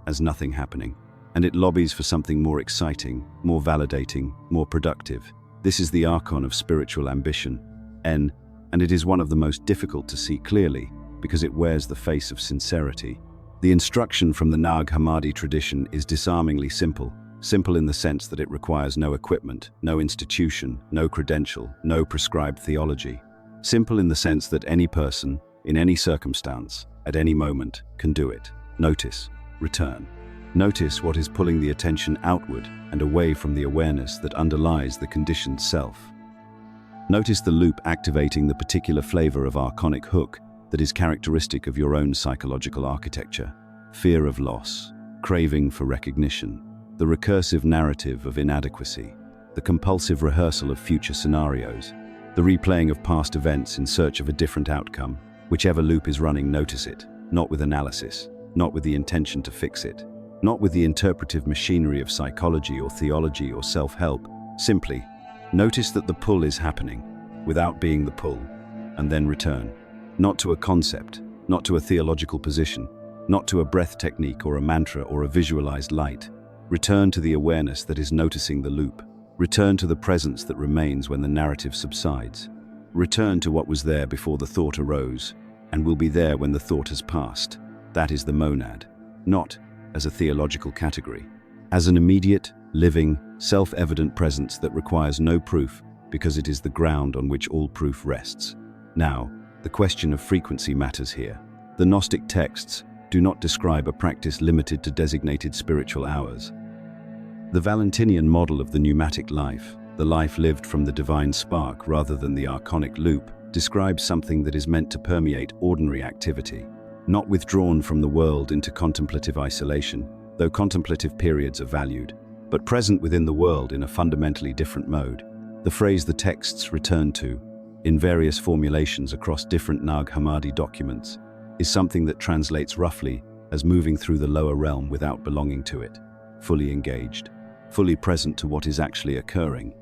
Speaker 1: as nothing happening, and it lobbies for something more exciting, more validating, more productive. This is the archon of spiritual ambition, N, and it is one of the most difficult to see clearly because it wears the face of sincerity. The instruction from the Nag Hammadi tradition is disarmingly simple. Simple in the sense that it requires no equipment, no institution, no credential, no prescribed theology. Simple in the sense that any person, in any circumstance, at any moment, can do it. Notice, return. Notice what is pulling the attention outward and away from the awareness that underlies the conditioned self. Notice the loop activating the particular flavor of archonic hook that is characteristic of your own psychological architecture. Fear of loss, craving for recognition, the recursive narrative of inadequacy, the compulsive rehearsal of future scenarios, the replaying of past events in search of a different outcome. Whichever loop is running, notice it, not with analysis, not with the intention to fix it, not with the interpretive machinery of psychology or theology or self-help. Simply, notice that the pull is happening, without being the pull, and then return. Not to a concept, not to a theological position, not to a breath technique or a mantra or a visualized light. Return to the awareness that is noticing the loop. Return to the presence that remains when the narrative subsides. Return to what was there before the thought arose, and will be there when the thought has passed. That is the monad, not as a theological category, as an immediate, living, self-evident presence that requires no proof because it is the ground on which all proof rests. Now, the question of frequency matters here. The Gnostic texts do not describe a practice limited to designated spiritual hours. The Valentinian model of the pneumatic life, the life lived from the divine spark rather than the archonic loop, describes something that is meant to permeate ordinary activity, not withdrawn from the world into contemplative isolation, though contemplative periods are valued, but present within the world in a fundamentally different mode. The phrase the texts return to, in various formulations across different Nag Hammadi documents, is something that translates roughly as moving through the lower realm without belonging to it, fully engaged, fully present to what is actually occurring,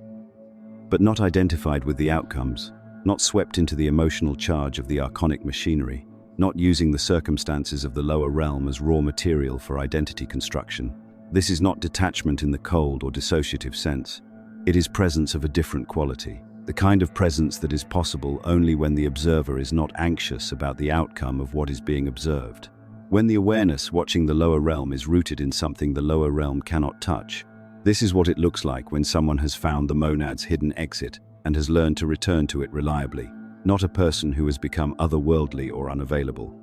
Speaker 1: but not identified with the outcomes, not swept into the emotional charge of the archonic machinery, not using the circumstances of the lower realm as raw material for identity construction. This is not detachment in the cold or dissociative sense. It is presence of a different quality, the kind of presence that is possible only when the observer is not anxious about the outcome of what is being observed. When the awareness watching the lower realm is rooted in something the lower realm cannot touch. This is what it looks like when someone has found the monad's hidden exit and has learned to return to it reliably, not a person who has become otherworldly or unavailable.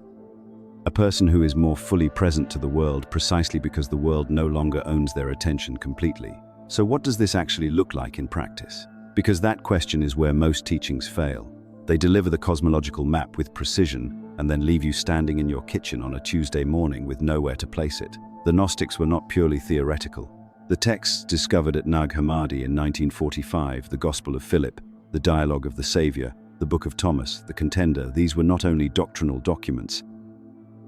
Speaker 1: A person who is more fully present to the world precisely because the world no longer owns their attention completely. So what does this actually look like in practice? Because that question is where most teachings fail. They deliver the cosmological map with precision and then leave you standing in your kitchen on a Tuesday morning with nowhere to place it. The Gnostics were not purely theoretical. The texts discovered at Nag Hammadi in 1945, the Gospel of Philip, the Dialogue of the Savior, the Book of Thomas, the Contender, these were not only doctrinal documents,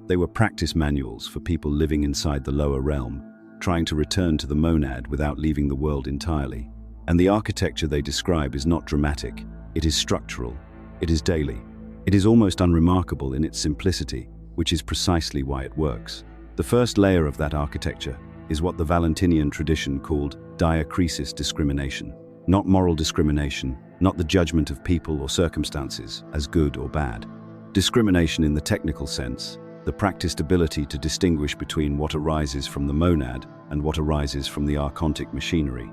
Speaker 1: they were practice manuals for people living inside the lower realm, trying to return to the monad without leaving the world entirely. And the architecture they describe is not dramatic, it is structural, it is daily. It is almost unremarkable in its simplicity, which is precisely why it works. The first layer of that architecture is what the Valentinian tradition called diakrisis discrimination. Not moral discrimination, not the judgment of people or circumstances as good or bad. Discrimination in the technical sense, the practiced ability to distinguish between what arises from the monad and what arises from the archontic machinery.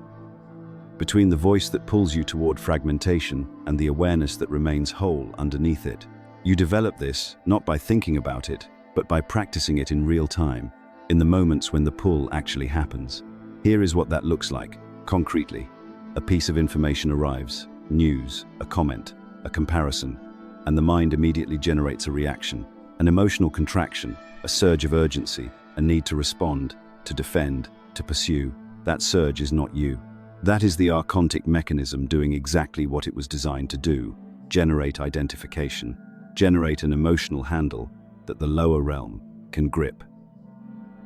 Speaker 1: between the voice that pulls you toward fragmentation and the awareness that remains whole underneath it. You develop this not by thinking about it, but by practicing it in real time, in the moments when the pull actually happens. Here is what that looks like, concretely. A piece of information arrives, news, a comment, a comparison, and the mind immediately generates a reaction, an emotional contraction, a surge of urgency, a need to respond, to defend, to pursue. That surge is not you. That is the archontic mechanism doing exactly what it was designed to do: generate identification, generate an emotional handle that the lower realm can grip.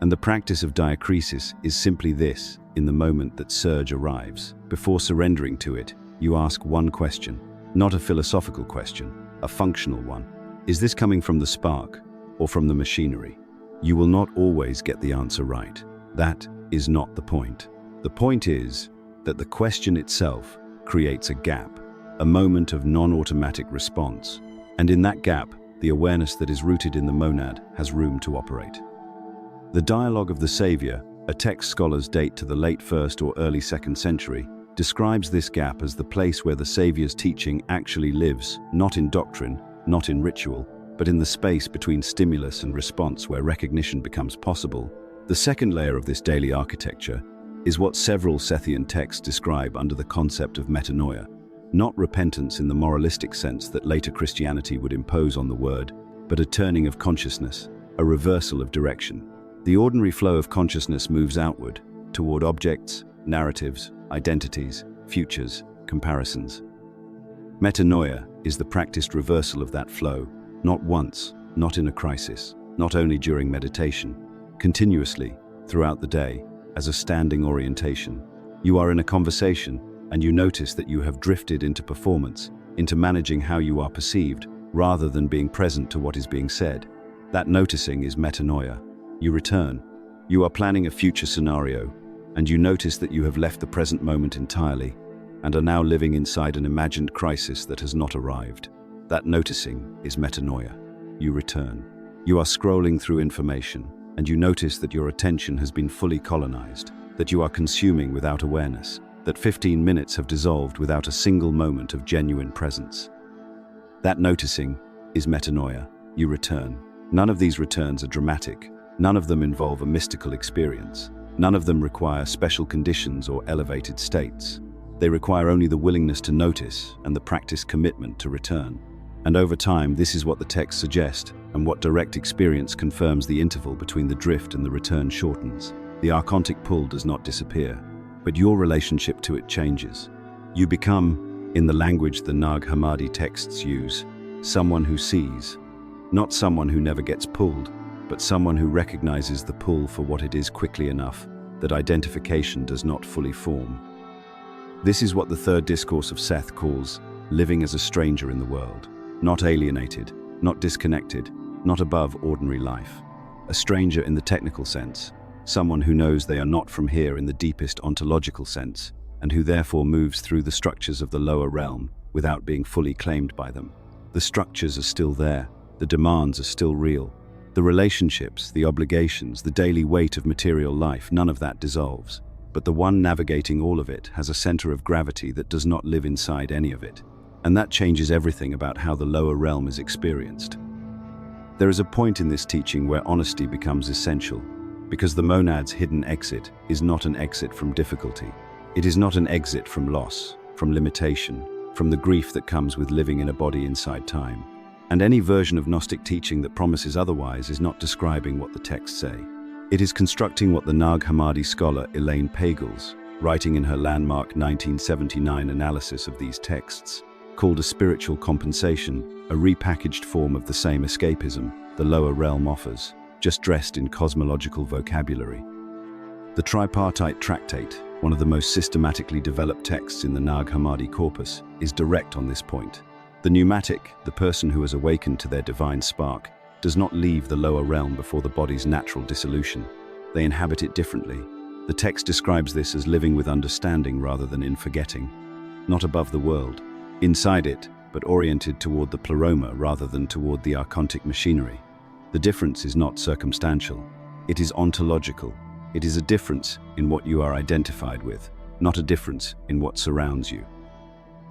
Speaker 1: And the practice of diakrisis is simply this: in the moment that surge arrives, before surrendering to it, you ask one question, not a philosophical question, a functional one. Is this coming from the spark or from the machinery? You will not always get the answer right. That is not the point. The point is that the question itself creates a gap, a moment of non-automatic response. And in that gap, the awareness that is rooted in the monad has room to operate. The Dialogue of the Savior, a text scholars date to the late 1st or early 2nd century, describes this gap as the place where the Savior's teaching actually lives, not in doctrine, not in ritual, but in the space between stimulus and response where recognition becomes possible. The second layer of this daily architecture is what several Sethian texts describe under the concept of metanoia, not repentance in the moralistic sense that later Christianity would impose on the word, but a turning of consciousness, a reversal of direction. The ordinary flow of consciousness moves outward, toward objects, narratives, identities, futures, comparisons. Metanoia is the practiced reversal of that flow, not once, not in a crisis, not only during meditation, continuously, throughout the day, as a standing orientation. You are in a conversation, and you notice that you have drifted into performance, into managing how you are perceived, rather than being present to what is being said. That noticing is metanoia. You return. You are planning a future scenario, and you notice that you have left the present moment entirely, and are now living inside an imagined crisis that has not arrived. That noticing is metanoia. You return. You are scrolling through information, and you notice that your attention has been fully colonized, that you are consuming without awareness, that 15 minutes have dissolved without a single moment of genuine presence. That noticing is metanoia. You return. None of these returns are dramatic. None of them involve a mystical experience. None of them require special conditions or elevated states. They require only the willingness to notice and the practiced commitment to return. And over time, this is what the texts suggest, and what direct experience confirms: the interval between the drift and the return shortens. The archontic pull does not disappear, but your relationship to it changes. You become, in the language the Nag Hammadi texts use, someone who sees, not someone who never gets pulled, but someone who recognizes the pull for what it is quickly enough that identification does not fully form. This is what the third discourse of Seth calls living as a stranger in the world, not alienated, not disconnected, not above ordinary life. A stranger in the technical sense, someone who knows they are not from here in the deepest ontological sense, and who therefore moves through the structures of the lower realm without being fully claimed by them. The structures are still there, the demands are still real. The relationships, the obligations, the daily weight of material life, none of that dissolves. But the one navigating all of it has a center of gravity that does not live inside any of it. And that changes everything about how the lower realm is experienced. There is a point in this teaching where honesty becomes essential, because the monad's hidden exit is not an exit from difficulty. It is not an exit from loss, from limitation, from the grief that comes with living in a body inside time. And any version of Gnostic teaching that promises otherwise is not describing what the texts say. It is constructing what the Nag Hammadi scholar Elaine Pagels, writing in her landmark 1979 analysis of these texts, called a spiritual compensation, a repackaged form of the same escapism the lower realm offers, just dressed in cosmological vocabulary. The tripartite tractate, one of the most systematically developed texts in the Nag Hammadi corpus, is direct on this point. The pneumatic, the person who has awakened to their divine spark, does not leave the lower realm before the body's natural dissolution. They inhabit it differently. The text describes this as living with understanding rather than in forgetting. Not above the world, inside it, but oriented toward the pleroma rather than toward the archontic machinery. The difference is not circumstantial. It is ontological. It is a difference in what you are identified with. not a difference in what surrounds you.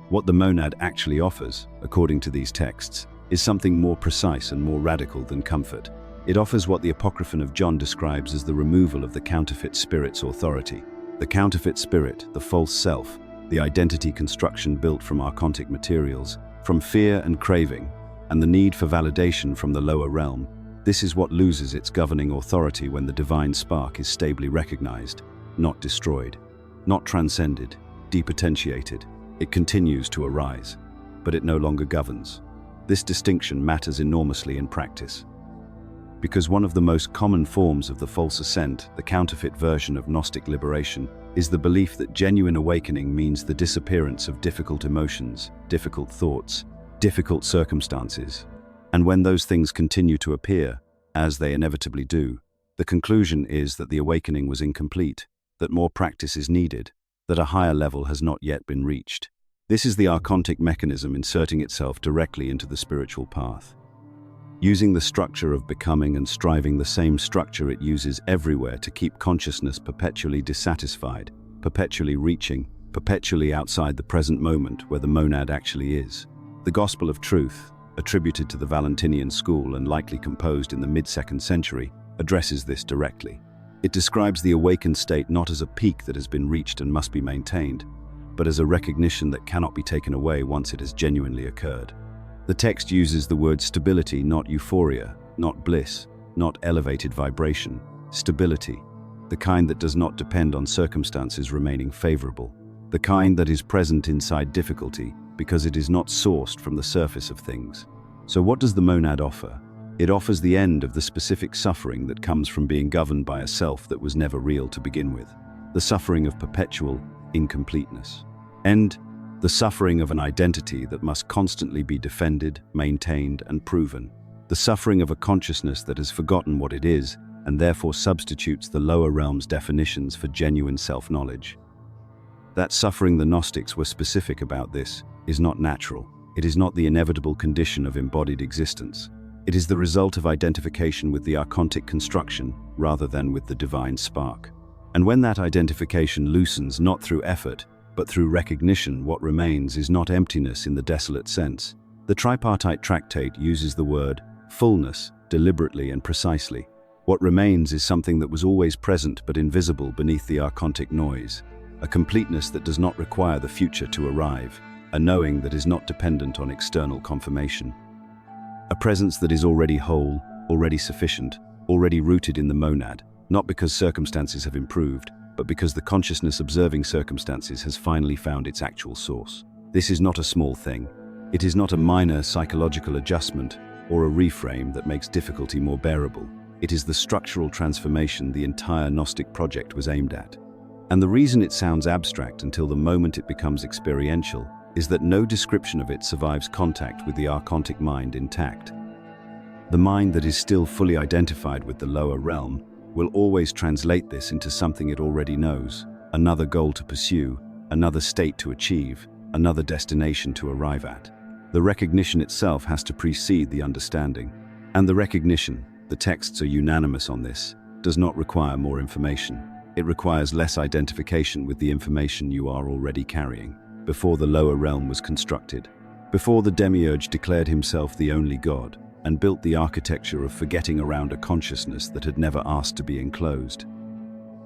Speaker 1: What the monad actually offers, according to these texts, is something more precise and more radical than comfort. It offers what the Apocryphon of John describes as the removal of the counterfeit spirit's authority. The counterfeit spirit, the false self, the identity construction built from archontic materials, from fear and craving, and the need for validation from the lower realm, this is what loses its governing authority when the divine spark is stably recognized, not destroyed, not transcended, depotentiated. It continues to arise, but it no longer governs. This distinction matters enormously in practice, because one of the most common forms of the false ascent, the counterfeit version of Gnostic liberation, is the belief that genuine awakening means the disappearance of difficult emotions, difficult thoughts, difficult circumstances. And when those things continue to appear, as they inevitably do, the conclusion is that the awakening was incomplete, that more practice is needed, that a higher level has not yet been reached. This is the archontic mechanism inserting itself directly into the spiritual path. Using the structure of becoming and striving, the same structure it uses everywhere to keep consciousness perpetually dissatisfied, perpetually reaching, perpetually outside the present moment where the monad actually is. The Gospel of Truth, attributed to the Valentinian school and likely composed in the mid-2nd century, addresses this directly. It describes the awakened state not as a peak that has been reached and must be maintained, but as a recognition that cannot be taken away once it has genuinely occurred. The text uses the word stability, not euphoria, not bliss, not elevated vibration. Stability, the kind that does not depend on circumstances remaining favorable, the kind that is present inside difficulty because it is not sourced from the surface of things. So what does the monad offer? It offers the end of the specific suffering that comes from being governed by a self that was never real to begin with, the suffering of perpetual incompleteness. And the suffering of an identity that must constantly be defended, maintained, and proven. The suffering of a consciousness that has forgotten what it is and therefore substitutes the lower realm's definitions for genuine self-knowledge. That suffering, the Gnostics were specific about this, is not natural. It is not the inevitable condition of embodied existence. It is the result of identification with the archontic construction rather than with the divine spark. And when that identification loosens not through effort, but through recognition, what remains is not emptiness in the desolate sense. The tripartite tractate uses the word fullness deliberately and precisely. What remains is something that was always present but invisible beneath the archontic noise, a completeness that does not require the future to arrive, a knowing that is not dependent on external confirmation, a presence that is already whole, already sufficient, already rooted in the monad, not because circumstances have improved, but because the consciousness observing circumstances has finally found its actual source. This is not a small thing. It is not a minor psychological adjustment or a reframe that makes difficulty more bearable. It is the structural transformation the entire Gnostic project was aimed at. And the reason it sounds abstract until the moment it becomes experiential is that no description of it survives contact with the archontic mind intact. The mind that is still fully identified with the lower realm will always translate this into something it already knows, another goal to pursue, another state to achieve, another destination to arrive at. The recognition itself has to precede the understanding. And the recognition, the texts are unanimous on this, does not require more information. It requires less identification with the information you are already carrying. Before the lower realm was constructed, before the Demiurge declared himself the only God, and built the architecture of forgetting around a consciousness that had never asked to be enclosed.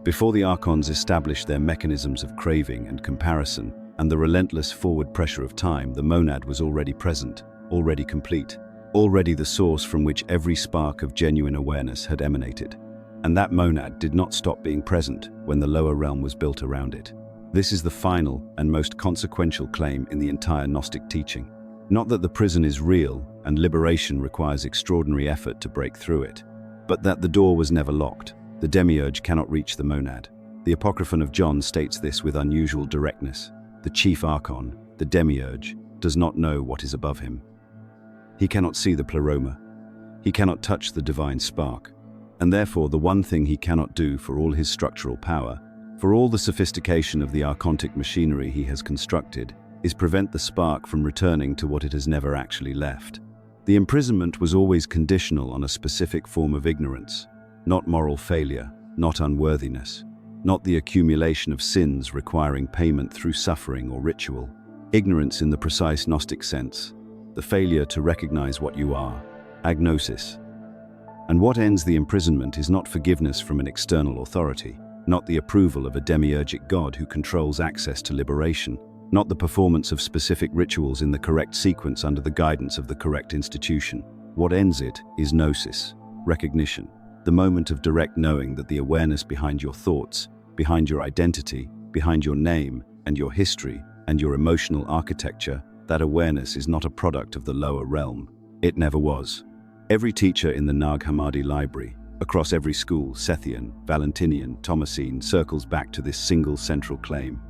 Speaker 1: Before the archons established their mechanisms of craving and comparison and the relentless forward pressure of time, the monad was already present, already complete, already the source from which every spark of genuine awareness had emanated. And that monad did not stop being present when the lower realm was built around it. This is the final and most consequential claim in the entire Gnostic teaching. Not that the prison is real and liberation requires extraordinary effort to break through it, but that the door was never locked. The Demiurge cannot reach the monad. The Apocryphon of John states this with unusual directness. The chief archon, the Demiurge, does not know what is above him. He cannot see the pleroma. He cannot touch the divine spark. And therefore the one thing he cannot do, for all his structural power, for all the sophistication of the archontic machinery he has constructed, is prevent the spark from returning to what it has never actually left. The imprisonment was always conditional on a specific form of ignorance, not moral failure, not unworthiness. not the accumulation of sins requiring payment through suffering or ritual. Ignorance in the precise Gnostic sense, the failure to recognize what you are, agnosis. And what ends the imprisonment is not forgiveness from an external authority, not the approval of a demiurgic god who controls access to liberation, not the performance of specific rituals in the correct sequence under the guidance of the correct institution. What ends it is gnosis, recognition, the moment of direct knowing that the awareness behind your thoughts, behind your identity, behind your name and your history and your emotional architecture, that awareness is not a product of the lower realm. It never was. Every teacher in the Nag Hammadi library, across every school, Sethian, Valentinian, Thomasine, circles back to this single central claim.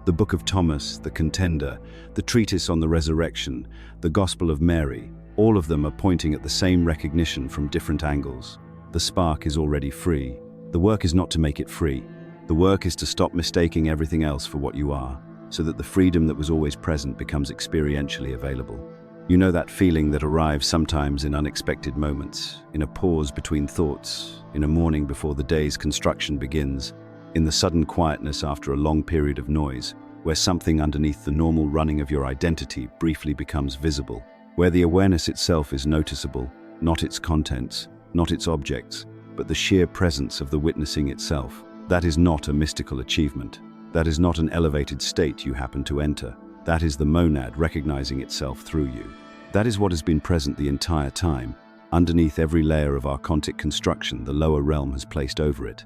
Speaker 1: The Book of Thomas, the Contender, the Treatise on the Resurrection, the Gospel of Mary, all of them are pointing at the same recognition from different angles. The spark is already free. The work is not to make it free. The work is to stop mistaking everything else for what you are, so that the freedom that was always present becomes experientially available. You know that feeling that arrives sometimes in unexpected moments, in a pause between thoughts, in a morning before the day's construction begins, in the sudden quietness after a long period of noise, where something underneath the normal running of your identity briefly becomes visible, where the awareness itself is noticeable, not its contents, not its objects, but the sheer presence of the witnessing itself. That is not a mystical achievement. That is not an elevated state you happen to enter. That is the monad recognizing itself through you. That is what has been present the entire time. Underneath every layer of archontic construction the lower realm has placed over it.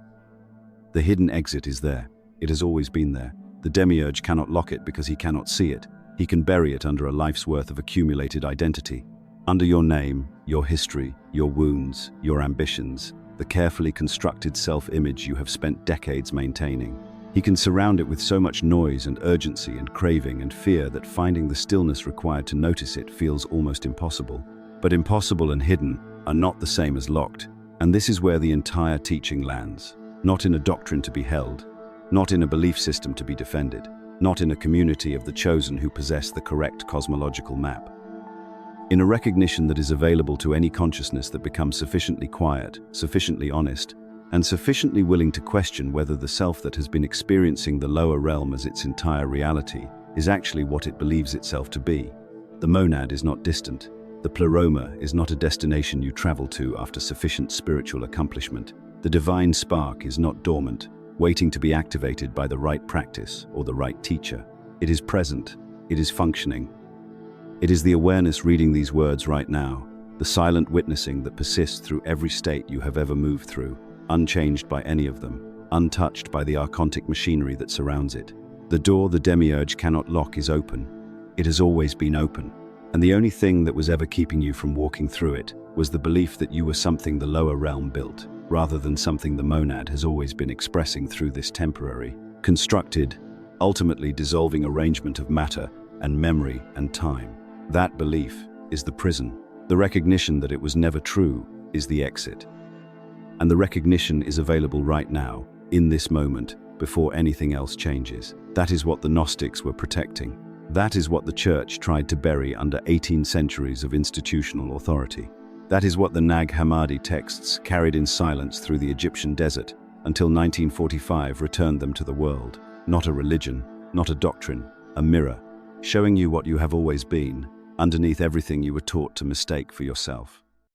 Speaker 1: The hidden exit is there. It has always been there. The Demiurge cannot lock it because he cannot see it. He can bury it under a life's worth of accumulated identity. Under your name, your history, your wounds, your ambitions, the carefully constructed self-image you have spent decades maintaining. He can surround it with so much noise and urgency and craving and fear that finding the stillness required to notice it feels almost impossible. But impossible and hidden are not the same as locked, and this is where the entire teaching lands. Not in a doctrine to be held, not in a belief system to be defended, not in a community of the chosen who possess the correct cosmological map. In a recognition that is available to any consciousness that becomes sufficiently quiet, sufficiently honest, and sufficiently willing to question whether the self that has been experiencing the lower realm as its entire reality is actually what it believes itself to be. The monad is not distant. The pleroma is not a destination you travel to after sufficient spiritual accomplishment. The divine spark is not dormant, waiting to be activated by the right practice or the right teacher. It is present. It is functioning. It is the awareness reading these words right now, the silent witnessing that persists through every state you have ever moved through, unchanged by any of them, untouched by the archontic machinery that surrounds it. The door the Demiurge cannot lock is open. It has always been open, and the only thing that was ever keeping you from walking through it was the belief that you were something the lower realm built, rather than something the monad has always been expressing through this temporary, constructed, ultimately dissolving arrangement of matter and memory and time. That belief is the prison. The recognition that it was never true is the exit. And the recognition is available right now, in this moment, before anything else changes. That is what the Gnostics were protecting. That is what the Church tried to bury under 18 centuries of institutional authority. That is what the Nag Hammadi texts carried in silence through the Egyptian desert until 1945 returned them to the world. Not a religion, not a doctrine, a mirror, showing you what you have always been, underneath everything you were taught to mistake for yourself.